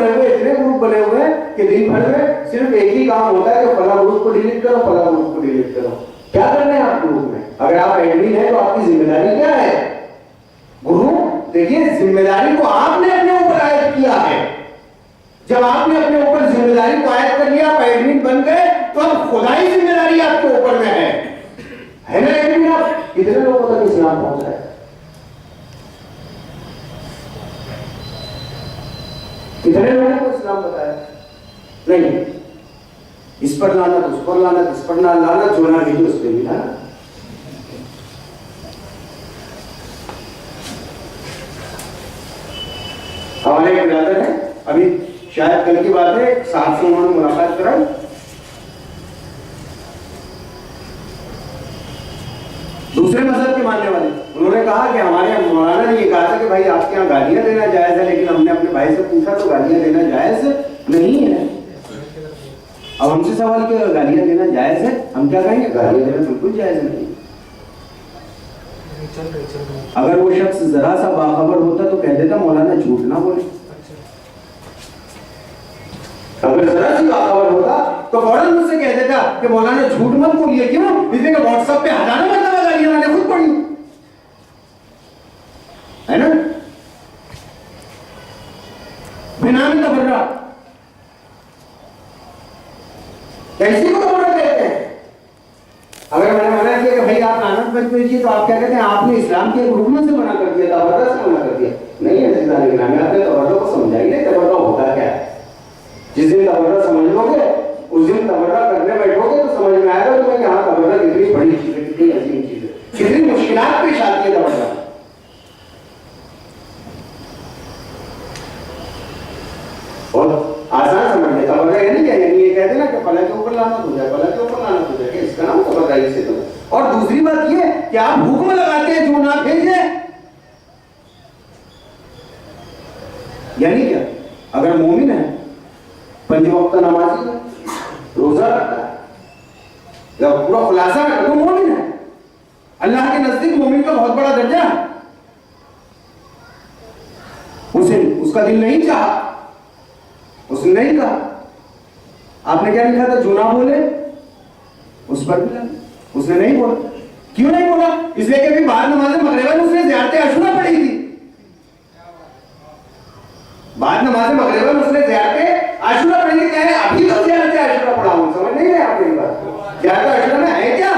بنے ہوئے ہیں کہ دن بھر میں صرف ایک ہی کام ہوتا ہے کہ فلاں گروپ کو ڈیلیٹ کرو، فلاں گروپ کو ڈیلیٹ کرو. کیا کرنا ہے آپ گروپ میں؟ اگر آپ ایڈمن ہیں تو آپ کی ذمہ داری کیا ہے؟ گروپ دیکھیے، ذمہ داری کو آپ نے اپنے اوپر عائد کیا ہے. جب آپ نے اپنے اوپر ذمہ داری کو عائد کر لیا، آپ ایڈمن بن گئے، تو اب خدائی ذمہ داری آپ کے اوپر میں ہے نا ایڈمن؟ آپ کتنے لوگوں تک اسلام پہنچا ہے؟ کتنے لوگوں کو اسلام بتایا؟ نہیں. اس اس پر لعنت، اس پر لعنت، اس پر لعنت، جو نہ بھیجو اس پہ بھی لعنت. ہمارے ایک برادر ہے، ابھی شاید کل کی بات ہے، 7 سے انہوں نے ملاقات کرا. دوسرے مذہب کے ماننے والے، انہوں نے کہا کہ ہمارے یہاں مولانا نے یہ کہا تھا کہ بھائی آپ کے یہاں گالیاں دینا جائز ہے، لیکن ہم نے اپنے بھائی سے پوچھا تو گالیاں دینا جائز نہیں ہے. اب ہم سے سوال کیا گالیاں دینا جائز ہے، ہم کیا کہیں گے گالیاں دینا بالکل جائز نہیں. اگر وہ شخص ذرا سا باخبر ہوتا تو کہہ دیتا مولانا جھوٹ نہ بولے. اگر ذرا سی باخبر ہوتا تو فوراً مجھ سے کہہ دیتا کہ مولانا جھوٹ مت بولیے. کیوں؟ اس لیے کہ واٹس ایپ پہ ہزاروں مرتبہ گالیاں میں نے خود پڑھی ہے نا. بنا میں تبرہ، کیسی کو تبرہ کہتے ہیں؟ اگر میں نے منع کیا کہ بھائی آپ لعنت مت بھیجیے تو آپ کیا کہتے ہیں آپ نے اسلام کے ایک رکن سے منع کر دیا، تبرہ سے منع کر دیا. نہیں ہے عزیزان گرامی، آپ نے تبرہ کو سمجھائیے تبرہ ہوتا کیا ہے. جس دن تبرہ سمجھ لو گے اس دن تبرہ کرنے بیٹھو گے تو سمجھ میں آئے گا تمہیں کہ ہاں تبرہ کتنی بڑی چیز ہے، کتنی عظیم چیز ہے، کتنی مشکلات پیش آتی ہے تبرہ. اور آسان سمجھ لے تبرہ یہ نہیں کیا، یعنی یہ کہتے نا کہ فلاں کے اوپر لعنت ہو جائے، فلاں کے اوپر لعنت ہو جائے، کہ اس کا نام تبرہ ہی سے تو. اور دوسری بات یہ کہ آپ حکم لگاتے ہیں جو نہ بھیجے. یعنی کیا؟ اگر مومن ہے، 5 وقت نمازی ہے، روزہ رکھتا ہے، یا پورا خلاصہ رکھتا، وہ مومن ہے. اللہ کے نزدیک مومن کا بہت بڑا درجہ ہے. اسے اس کا دل نہیں چاہا، اس نے نہیں کہا. آپ نے کیا لکھا تھا؟ جو نہ بولے اس پر بھی لعنت. اس نے نہیں بولا. کیوں نہیں بولا؟ اس لیے کہ ابھی بعد نماز مغرباً اس نے زیارت عاشورہ پڑھی تھی. بعد نماز مغرباً اس نے زیارت عاشورہ پڑھی تھی. کہے ابھی تو زیارت عاشورہ پڑھا ہوں. سمجھ نہیں رہے آپ میری بات؟ زیارت عاشورہ میں ہے کیا؟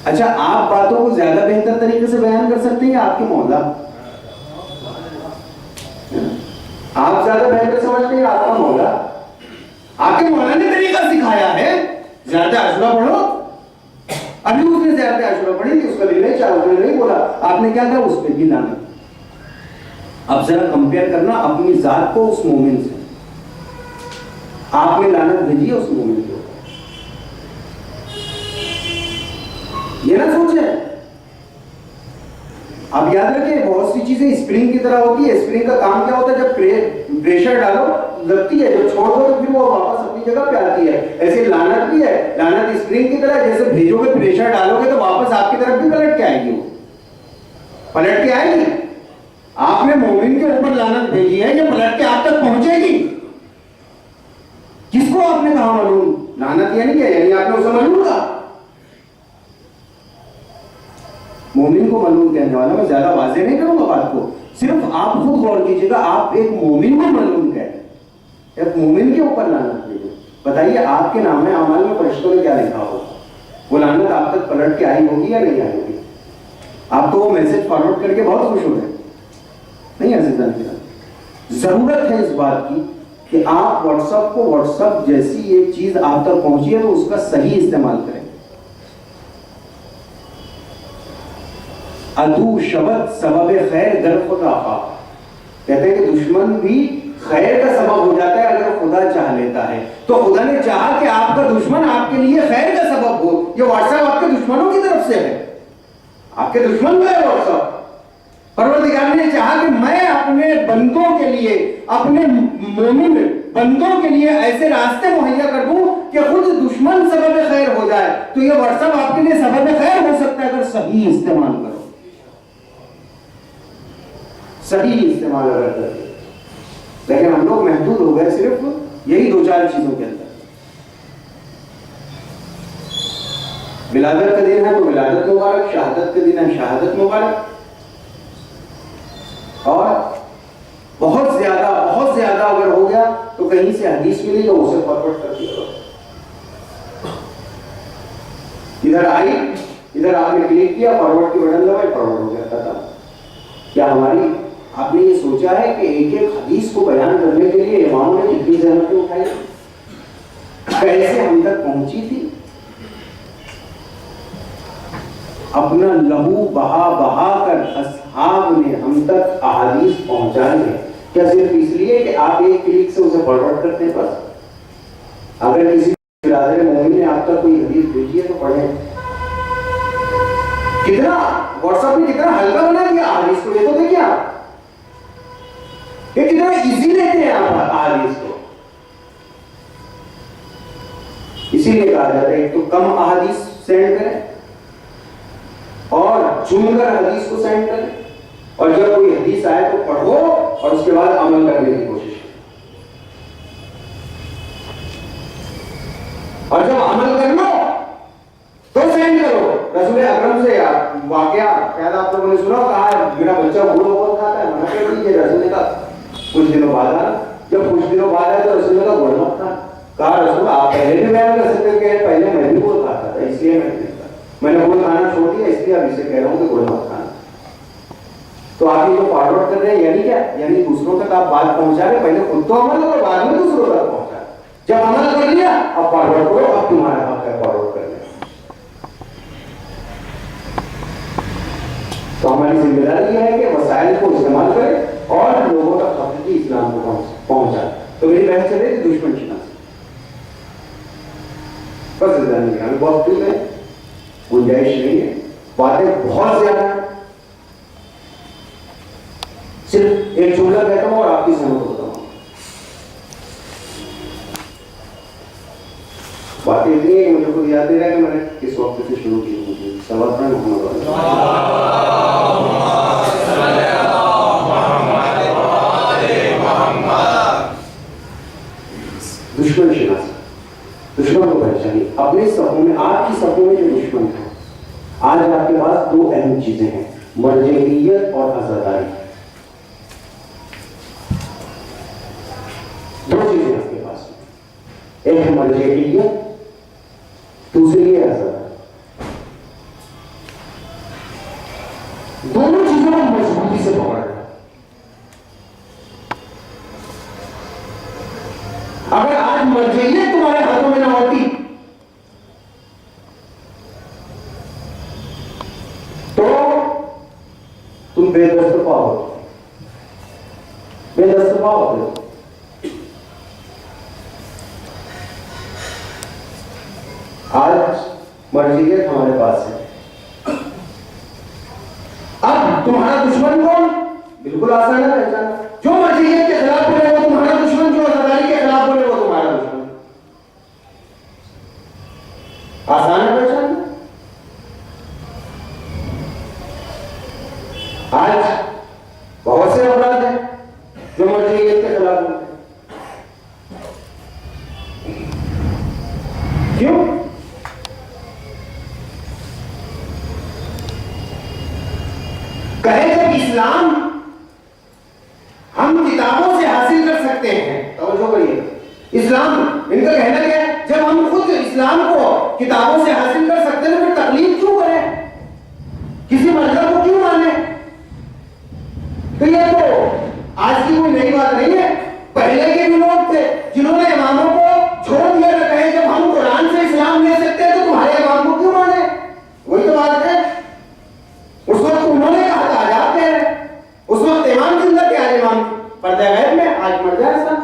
اچھا آپ باتوں کو زیادہ بہتر طریقے سے بیان کر سکتے ہیں یا آپ کے مولا؟ آپ زیادہ بہتر سمجھتے ہیں آپ کا مولا؟ آپ کے مولا نے طریقہ سکھایا ہے زیارت عاشورہ پڑھو. ابھی اس نے زیارت عاشورہ پڑھی تھی، اس کا دل نہیں چاہا، اس نے نہیں بولا. آپ نے کیا کہا؟ اس پہ بھی لعنت. اب ذرا کمپیئر کرنا اپنی ذات کو اس مومن سے. آپ نے لعنت بھیجی ہے اس مومن کو. یہ نہ سوچیں. اب یاد رکھیں بہت سی چیزیں اسپرنگ کی طرح ہوتی ہے. اسپرنگ کا کام کیا ہوتا ہے؟ جب پریشر ڈالو لگتی ہے، جو چھوڑ دو تو پھر وہ واپس اپنی جگہ پہ آتی ہے. ایسے لعنت بھی ہے. لعنت اسپرنگ کی طرح، جیسے بھیجو گے پریشر ڈالو گے تو واپس آپ کی طرف بھی پلٹ کے آئے گی. وہ پلٹ کے آئے گی. آپ نے مومن کے اوپر لعنت بھیجی ہے، یہ پلٹ کے آپ تک پہنچے گی. کس کو آپ نے کہا ملعون؟ لعنت یعنی کیا؟ یعنی آپ نے اسے ملعون کہا. مومن کو ملعون کہنے والا، میں زیادہ واضح نہیں کروں گا بات کو، صرف آپ خود غور کیجئے گا. آپ ایک مومن کو ملعون کہتے ہیں، ایک مومن کے اوپر لعنت بھیجو. بتائیے آپ کے نامہ اعمال میں فرشتوں نے کیا لکھا ہوگا؟ وہ لعنت آپ تک پلٹ کے آئی ہوگی یا نہیں آئی ہوگی؟ آپ تو وہ میسج فارورڈ کر کے بہت خوش ہو رہے نہیں عزیزان کے ساتھ. ضرورت ہے اس بات کی کہ آپ واٹس ایپ کو واٹس ایپ جیسی ایک چیز آپ تک پہنچی ہے تو اس کا صحیح استعمال کریں. ادو شبد سبب خیر در خدا خواہ، کہتے ہیں کہ دشمن بھی خیر کا سبب ہو جاتا ہے اگر خدا چاہ لیتا ہے. تو خدا نے چاہا کہ آپ کا دشمن آپ کے لیے خیر کا سبب ہو. یہ واٹس ایپ آپ کے دشمنوں کی طرف سے ہے، آپ کے دشمن کا ہے واٹس ایپ. پروردگار نے چاہا کہ میں اپنے بندوں کے لیے، اپنے مومن بندوں کے لیے ایسے راستے مہیا کر دوں کہ خود دشمن سبب خیر ہو جائے. تو یہ واٹس ایپ آپ کے لیے سبب خیر ہو سکتا ہے اگر صحیح استعمال کرو، صحیح استعمال اگر کریں. لیکن ہم لوگ محدود ہو گئے صرف یہی 2-4 چیزوں کے اندر. ولادت کا دن ہے تو ولادت مبارک، شہادت کا دن ہے شہادت مبارک. اور بہت زیادہ اگر ہو گیا تو کہیں سے حدیث ملی تو اسے فارورڈ کر دیا. ادھر آئی، ادھر آپ نے کلک کیا، فارورڈ کی بٹن دبائی، فارورڈ ہو گیا. تھا کیا ہماری آپ نے یہ سوچا ہے کہ ایک ایک حدیث کو بیان کرنے کے لیے اماموں نے کتنی زحمتیں اٹھائی، کیسے ہم تک پہنچی تھی؟ اپنا لہو بہا بہا کر اصحاب نے ہم تک احادیث پہنچائی ہے. کیا صرف اس لیے کہ آپ ایک کلک سے اسے فارورڈ کرتے ہیں؟ بس اگر کسی برادر مومن نے آپ تک کوئی حدیث بھیجی ہے تو پڑھیں. کتنا واٹس ایپ نے کتنا ہلکا بنا دیا احادیث کو. یہ تو دیکھیے آپ یہ کتنا ایزی لیتے ہیں آپ احادیث کو. اسی لیے کہا جاتا ہے ایک تو کم احادیث سینڈ کریں اور چن کر حدیث کو سینڈ کریں، اور جب کوئی حدیث آئے تو پڑھو اور اس کے بعد عمل کرنے کی کوشش کریں. اور جب عمل کر لو تو سینڈ کرو. رسول اکرم سے واقعہ شاید آپ لوگوں نے سنا، کہا میرا بچہ بوڑھا بہت کھاتا ہے، منع کر دیجیے. رسول نے کہا کچھ دنوں بعد آنا. جب کچھ دنوں بعد آئے تو رسول نے کہا گڑ مت کھا. کہا رسول آپ پہلے بھی بیان کر سکتے کہ پہلے میں بھی گڑ کھاتا تھا، اس لیے میں نے گڑ کھانا چھوڑ دیا، اس لیے اب اسے کہہ رہا ہوں کہ گڑ مت کھانا. تو آپ یہ تو فارورڈ کر رہے ہیں، یعنی کیا؟ یعنی دوسروں تک آپ بات پہنچا رہے. پہلے خود تو عمل کرو، بعد میں دوسروں تک پہنچا. جب عمل کر لیا اب فارورڈ کرو، اب تمہارا حق ہے فارورڈ کرنے. تو ہماری ذمہ داری یہ ہے کہ وسائل کو استعمال کریں اور لوگوں تک حقیقی اسلام کو پہنچائیں. تو میری بحث چل رہی تھی دشمن شناسی. بس ہمیں بہت دور ہے، گنجائش نہیں ہے، باتیں بہت زیادہ ہیں. صرف ایک جملہ کہتا ہوں اور آپ کی سمجھ ہوتا ہوں. باتیں اتنی ہے کہ مجھے خود یاد نہیں رہا کہ میں نے کس وقت سے شروع کی ہوئی. سوال پڑھیں محمد دشمن شناسی. دشمن کو پہچانی اپنے صفوں میں. آپ کی صفوں میں جو دشمن ہیں آج آپ کے پاس دو اہم چیزیں ہیں، مرجعیت اور عزاداری. دو چیزیں آپ کے پاس، ایک ہے مرجعیت، دوسری ہے عزاداری. دونوں چیزوں کو مضبوطی سے پکڑ رہا. اگر آج مرجعیت تمہارے ہاتھوں میں نہ ہوتی تو تم بے دستپا ہوتے. بے دستپا ہوتے. آج مرجعیت ہمارے پاس ہے. اب تمہارا دشمن کون؟ بالکل آسان ہے پہچانا. جو مرجعیت کے خلاف بولے وہ تمہارا دشمن، جو عزاداری کے خلاف بولے وہ تمہارا دشمن. آسان ہے پہچانا. آج بہت سے افراد ہیں جو مرجعیت کے خلاف بولتے ہیں. کیوں؟ کہے جب اسلام ہم کتابوں سے حاصل کر سکتے ہیں، توجہ کریے، اسلام ان کا کہنا کیا ہے؟ جب ہم خود اسلام کو کتابوں سے حاصل کر سکتے ہیں پھر تقلید کیوں کریں؟ کسی مذہب کو کیوں مانیں؟ تو یہ تو آج کی کوئی نئی بات نہیں ہے. پہلے کے بھی لوگ تھے جنہوں نے اماموں کو چھوڑ دیا تھا. کہے جب ہم قرآن سے اسلام لے سکتے ہیں تو تمہارے امام کو کیوں مانیں؟ وہی تو بات ہے. اس وقت انہوں نے کہا تھا آزاد کہہ رہے. اس وقت امام زندہ تھے، آج امام پردہ غیب میں، آج مر جائے اسلام.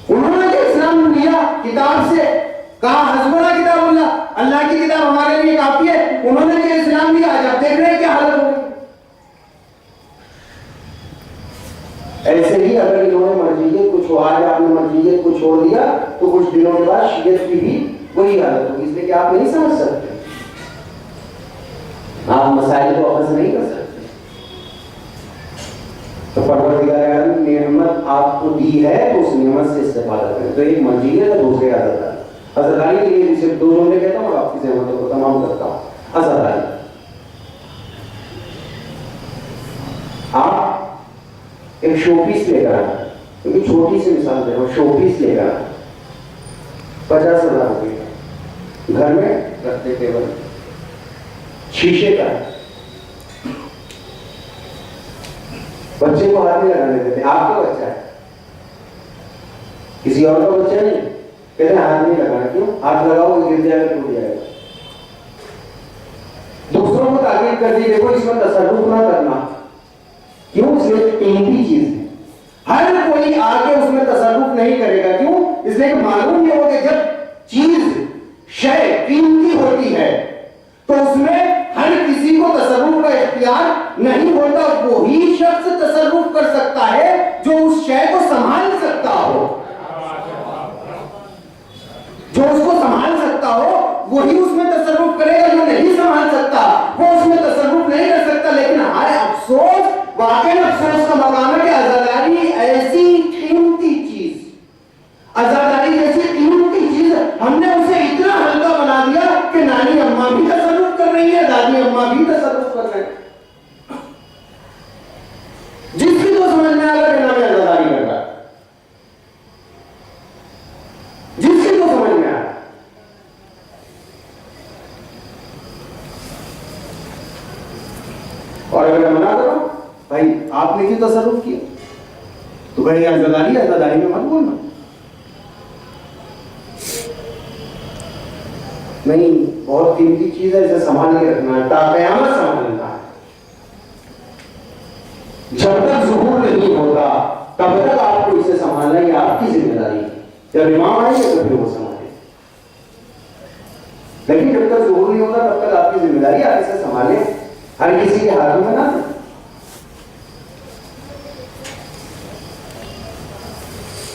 انہوں نے جو اسلام لیا کتاب سے، کہا حسبنا کتاب اللہ، اللہ کی کتاب ہمارے لیے کافی ہے. انہوں نے جو اسلام لیا، آج آپ دیکھ رہے ہیں کیا حالت ہو گئی. ایسے ہی اگر انہوں نے مرجعیت کو چھوڑا، آج آپ نے مرجعیت کو چھوڑ دیا تو کچھ دنوں کے بعد شیعت کی بھی وہی حالت ہوگی. اس لیے کہ آپ نہیں سمجھ سکتے، آپ مسائل کو اخذ نہیں کر سکتے. تو پروردگار عالم نے نعمت آپ کو دی ہے تو اس نعمت سے استفادہ کریں. تو ایک مرجعیت ہے، دوسرے عزاداری. عزاداری کے لیے صرف دو جملے کہتا ہوں اور آپ کی ضرورتوں کو تمام کرتا ہوں. عزاداری، آپ ایک شو پیس لے کر آئے، کیونکہ چھوٹی سی مثال دے رہا ہوں. شو پیس لے کر آئے 50,000 روپے کا، گھر میں رکھتے ٹیبل، شیشے کا، بچے کو ہاتھ نہیں لگانے دیتے. آپ کا بچہ ہے, کسی اور کا بچہ نہیں, کہتے ہیں ہاتھ نہیں لگانا. کیوں؟ ہاتھ لگاؤ گر جائے گا, ٹوٹ جائے گا. دوسروں کو تاکید کر دی, دیکھو اس میں تصرف نہ کرنا. کیوں؟ اس لیے قیمتی چیز ہے, ہر کوئی آگے اس میں تصرف نہیں کرے گا. کیوں؟ اس لیے کہ معلوم یہ ہو کہ جب چیز شے قیمتی ہوتی ہے تو اس میں ہر کسی کو تصرف کا اختیار نہیں ہوتا. وہی شخص تصرف کر سکتا ہے جو اس شے کو سنبھال سکتا ہو. جو اس کو سنبھال سکتا ہو وہی اس میں تصرف کرے گا. جو نہیں سنبھال سکتا وہ اس میں تصرف نہیں کر سکتا. لیکن ہائے افسوس, واقعی افسوس کا مقام ہے کہ عزاداری ایسی قیمتی چیز, عزاداری جیسی قیمتی چیز ہم نے اسے اتنا ہلکا بنا دیا کہ نانی اماں بھی تصرف کر رہی ہے, دادی اماں بھی تصرف کر رہے ہیں. جس کی تو سمجھ میں آ رہا کہ نام عزاداری کر رہا ہے, جس کی تو سمجھ میں آ رہا. اور اگر منع کرو بھائی آپ نے کیوں تصرف کیا, تو بھائی عزاداری ہے, عزاداری میں مت بولنا. نہیں, بہت قیمتی چیز ہے, اسے سنبھال کے رکھنا ہے, تا قیامت سنبھالنا ہے. جب تک ظہور نہیں ہوتا تب تک آپ کو اسے سنبھالنا یہ آپ کی ذمہ داری ہے. جب امام آئیں گے تو پھر وہ سنبھالیں, لیکن جب تک ظہور نہیں ہوتا تب تک آپ کی ذمہ داری, آپ اسے سنبھالیں, ہر کسی کے ہاتھوں میں نہ دیں.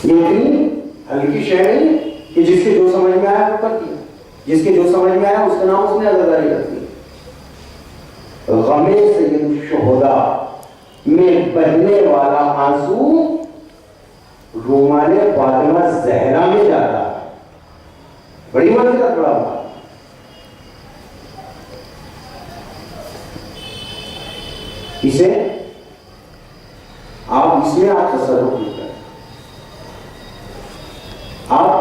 یہ اتنی ہلکی شے نہیں کہ جس کے جو سمجھ میں آیا وہ کر دیا, جس کے جو سمجھ میں آیا اس کا نام اس نے عزاداری رکھ دی. غم سید الشہداء میں بہنے والا آنسو رومال فاطمہ زہرا میں جاتا ہے. بڑی منزلت, بڑا بات. اسے آپ اس میں آپ تصرف نہیں کریں. آپ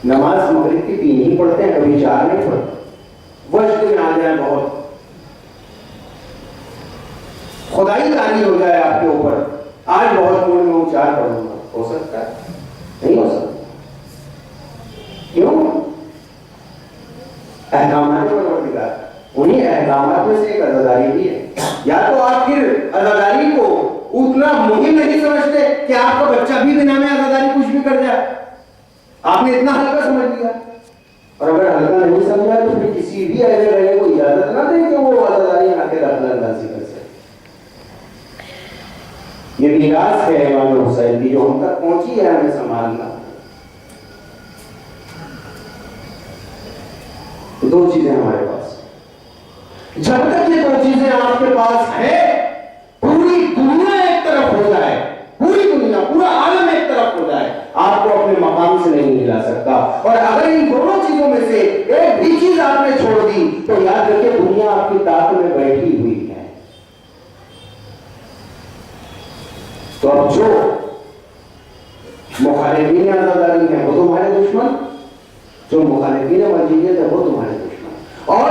نماز مغرب کی 3 ہی پڑھتے ہیں, کبھی 4 نہیں پڑھتے. وقت میں آ جائے بہت خدائی تانی ہو جائے آپ کے اوپر, آج بہت موڑ میں 4 پڑھوں گا, ہو سکتا ہے؟ نہیں ہو سکتا. کیوں؟ احکامات پروردگار, انہیں احکامات میں سے ایک عزاداری بھی ہے. یا تو آپ پھر عزاداری کو اتنا مہم نہیں سمجھتے کہ آپ کا بچہ بھی بنا میں عزاداری کچھ بھی کر جائے, آپ نے اتنا ہلکا سمجھ لیا. اور اگر ہلکا نہیں سمجھا تو پھر کسی بھی ایسے رہے کو اجازت نہ دیں کہ وہ عزاداری آ کے داخلہ اندازی کر سکے. یہ میراث ہے امام حسین کی جو ہم تک پہنچی ہے, ہمیں سنبھالنا. 2 چیزیں ہمارے پاس, جب تک یہ 2 چیزیں آپ کے پاس ہے, پوری دنیا ایک طرف ہو جائے, پوری دنیا, پورا عالم ایک طرف ہو جائے, آپ کو اپنے مقام سے نہیں ہلا سکتا. اور اگر ان دونوں چیزوں میں سے ایک بھی چیز آپ نے چھوڑ دی تو یاد رکھیں دنیا آپ کی طاقت میں بیٹھی ہوئی ہے. تو اب جو مخالفین عزاداری ہیں وہ تمہارے دشمن, جو مخالفین مرجعیت ہے وہ تمہارے دشمن. اور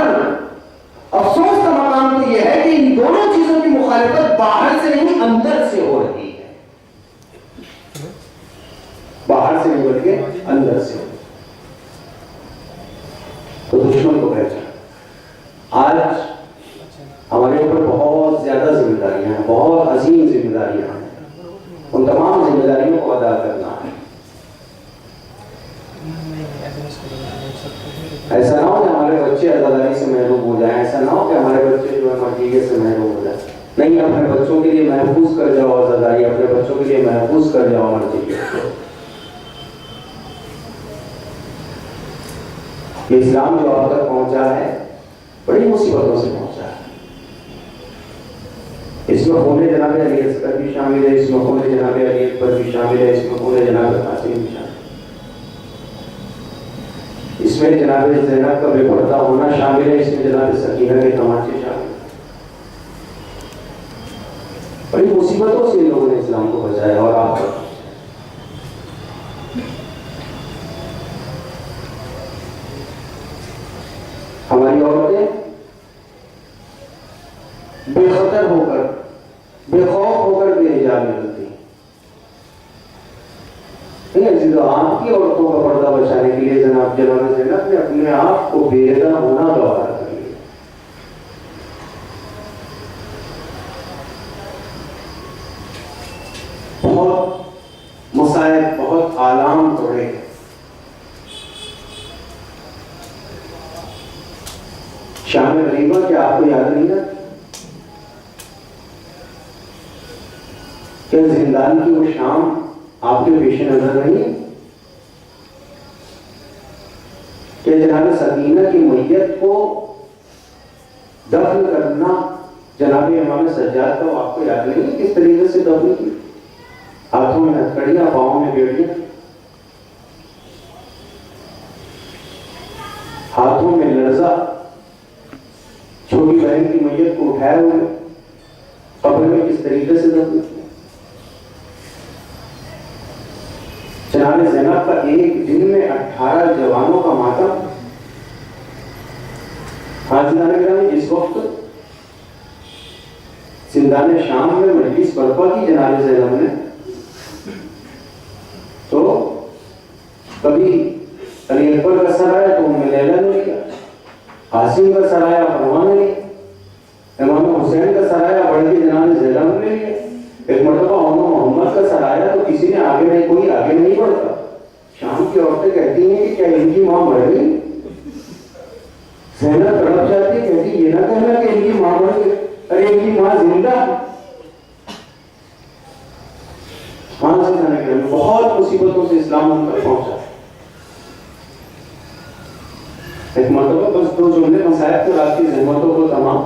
افسوس کا مقام تو یہ ہے کہ ان دونوں چیزوں کی مخالفت باہر سے نہیں اندر سے ہو رہی ہے, باہر سے نہیں بلکہ اندر سے. تو دشمن کو پہچان. آج ہمارے اوپر بہت زیادہ ذمہ داریاں ہیں, بہت عظیم ذمہ داریاں ہیں. ان تمام ذمہ داریوں کو ادا کرنا ہے. ایسا نہ ہو کہ ہمارے بچے عزاداری سے محروم ہو جائیں, ایسا نہ ہو کہ ہمارے بچے جو ہے مرجعیت سے محروم ہو جائیں. نہیں, اپنے بچوں کے لیے محفوظ کر جاؤ عزاداری, اپنے بچوں کے لیے محفوظ کر جاؤ مرجعیت. اسلام جو آپ تک پہنچا ہے بڑی مصیبتوں سے پہنچا ہے. اس میں خون جناب علی اصغر بھی شامل ہے, اس میں خون جناب علی اکبر بھی شامل ہے, اس میں خون جناب قاسم بھی شامل ہے, اس میں جناب زینب کا بے پردہ ہونا شامل ہے, اس میں جناب سکینہ کے تماچے شامل ہیں. بڑی مصیبتوں سے ان لوگوں نے اسلام کو بچایا. اور آپ ہماری عورتیں بے خطر ہو کر, بے خوف تو آپ کی عورتوں کا پردہ بچانے کے لیے جناب زینب نے اپنے آپ کو بے ردہ ہونا گوارا کر لیا. بہت مصائب، بہت آلام توڑے. شام غریبہ کیا آپ کو یاد نہیں ہے؟ کیا زندان کی وہ شام آپ کے پیش نظر نہیں ہے؟ کہ جناب سکینہ کی میت کو دفن کرنا جناب امام سجاد کا آپ کو یاد نہیں ہے کس طریقے سے دفن کی؟ ہاتھوں میں ہتھکڑیاں، پاؤں میں بیڑیاں، ہاتھوں میں لرزہ، چھوٹی بہن کی میت کو اٹھائے ہوئے قبر میں کس طریقے سے دفن کیا. جناب زینب کا ایک دن میں 18 جوانوں کا ماتم. حاضران گرامی، جس وقت زندان شام میں مجلس برپا کی جناب زینب نے، تو کبھی علی اکبر کا سر آیا تو ام لیلہ نے لیا، قاسم کا سر آیا فروہ نے لیا، امام حسین کا سر آیا بڑھ کے جناب زینب نے لیا. ایک مرتبہ محمد کا سر آیا تو کسی نے آگے نہیں، کوئی آگے نہیں بڑھتا. شام کی عورتیں کہتی ہیں کہ کیا ان کی ماں بڑھ گئی؟ زینب تڑپ جاتی ہے، کہتی یہ نہ کہنا کہ ان کی ماں بڑھ گئی، ارے ان کی ماں زندہ. ہاں سے جانے کے بہت مصیبتوں سے اسلام ان تک پہنچا. ایک مرتبہ بس 2 جملے مسائب کو رات کی زحمتوں کو تمام.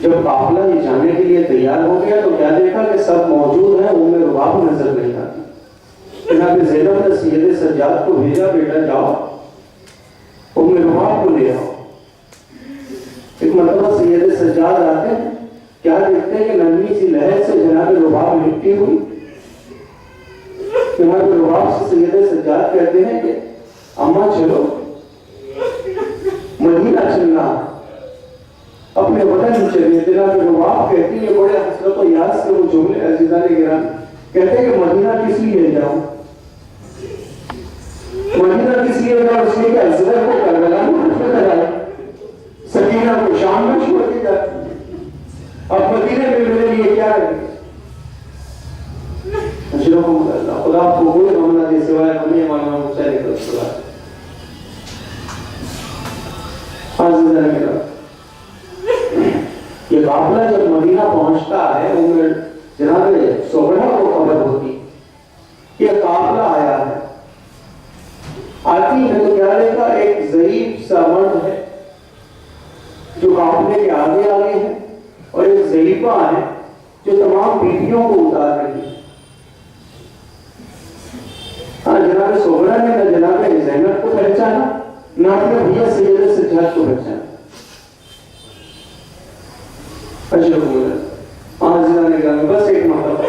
جب قافلہ یہ جانے کے لیے تیار ہو گیا تو کیا دیکھا کہ سب موجود ہیں، ام رباب نظر نہیں آتی. جناب زینب نے سید سجاد کو بھیجا، بیٹا جاؤ ام رباب کو لے آؤ. ایک مرتبہ سید سجاد آتے ہیں، کیا دیکھتے ہیں کہ نرمی سی لہر سے جناب رباب لپٹی ہوئی. جناب رباب سے سید سجاد کہتے ہیں کہ اماں چلو مدینہ چلنا، اپنے وطن چلیے. جناب رباب کہتی ہے بڑے حسرت و یاس کے وہ جملے عزیزان گرامی، کہتے ہیں کہ مدینہ کس لیے جاؤں؟ مدینہ کس لیے جاؤں؟ اس لیے کہ ازہر کو کربلا میں دفن کرائے، سکینہ کو شام میں چھوڑ کے جاتی. اب مدینہ میں میرے لیے کیا ہے؟ اشرفکم اللہ. خدا آپ کو کوئی غم نہ دے سوائے ہمیں امام حسین کا صلوات. عزیزان گرامی، یہ قافلہ جب مدینہ پہنچتا ہے، جناب سغرا کو خبر ہوتی یہ قافلہ آیا ہے. آتی ہے تو کیا دیکھا؟ ایک ضعیف سا مرد ہے جو قافلے کے آگے آگے ہے، اور ایک ضعیفہ ہے جو تمام بیٹیوں کو اتار رہی ہے. ہاں جناب سغرا نے نہ جناب زینب کو پہچانا، نہ اپنے بھیا سید سجاد کو پہچانا. بس ایک مرتبہ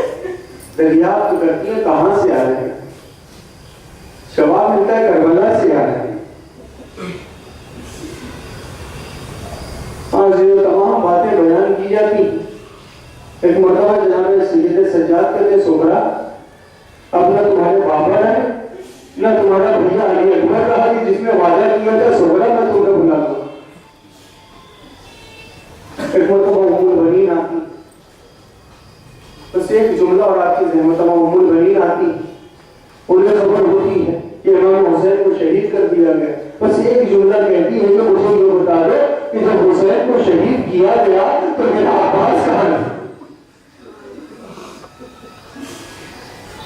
دریافت کرتی ہے کہاں سے آ رہے ہیں. جواب ملتا ہے کربلا سے آ رہے ہیں. تمام باتیں بیان کی جاتی. ایک مرتبہ جناب سید سجاد کہتے سغرا اب نہ تمہارے بابا ہے نہ تمہارا بھیا علی اکبر رہا جس میں وعدہ کیا تھا سغرا میں تمہیں بلا دوں. ایک مرتبہ ام البنین آتی، بس ایک جملہ اور آپ کی زحمت. ام البنین آتی، انہیں خبر ہوتی ہے کہ امام حسین کو شہید کر دیا گیا. بس ایک جملہ کہتی ہے کہ مجھے یہ بتا دو کہ جب حسین کو شہید کیا گیا تو میرا عباس کہاں ہے؟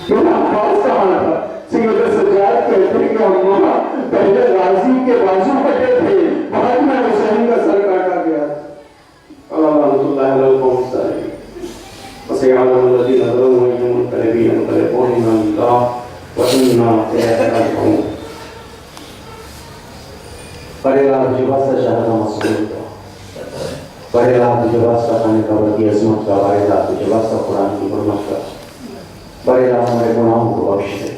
میرا عباس کہاں تھا؟ سید سجاد کہتے ہیں کہ ہم پہلے غازی کے بازو کٹے تھے، بعد میں حسین کا سر کاٹا گیا. رحمۃ اللہ علیہ وسلم. وسيعلم الذين ظلموا أيهم المنقلبين ينقلبون إلى الله وإنا إليه راجعون. پڑھے تجھے واسطہ شہادہ مسئول کا، پڑھے تجھے واسطہ خانے کعبہ کی عظمت کا، پڑھے تجھے واسطہ قرآن کی حرمت کا، پڑھے ہمارے گناہوں کو بخش دے،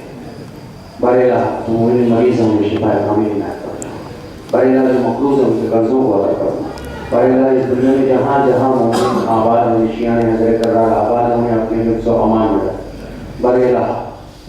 پڑھے مجھے مریض ہوں گے شفا کامل عنایت فرما، پڑھے جو مقروض ہیں ان کے قرضوں کو ادا کرنا. پڑھے اس دنیا میں جہاں جہاں مومن آباد ہیں، نشیان حضرت کرار آباد ہوں، اپنے حفظ و امان میں. پڑھے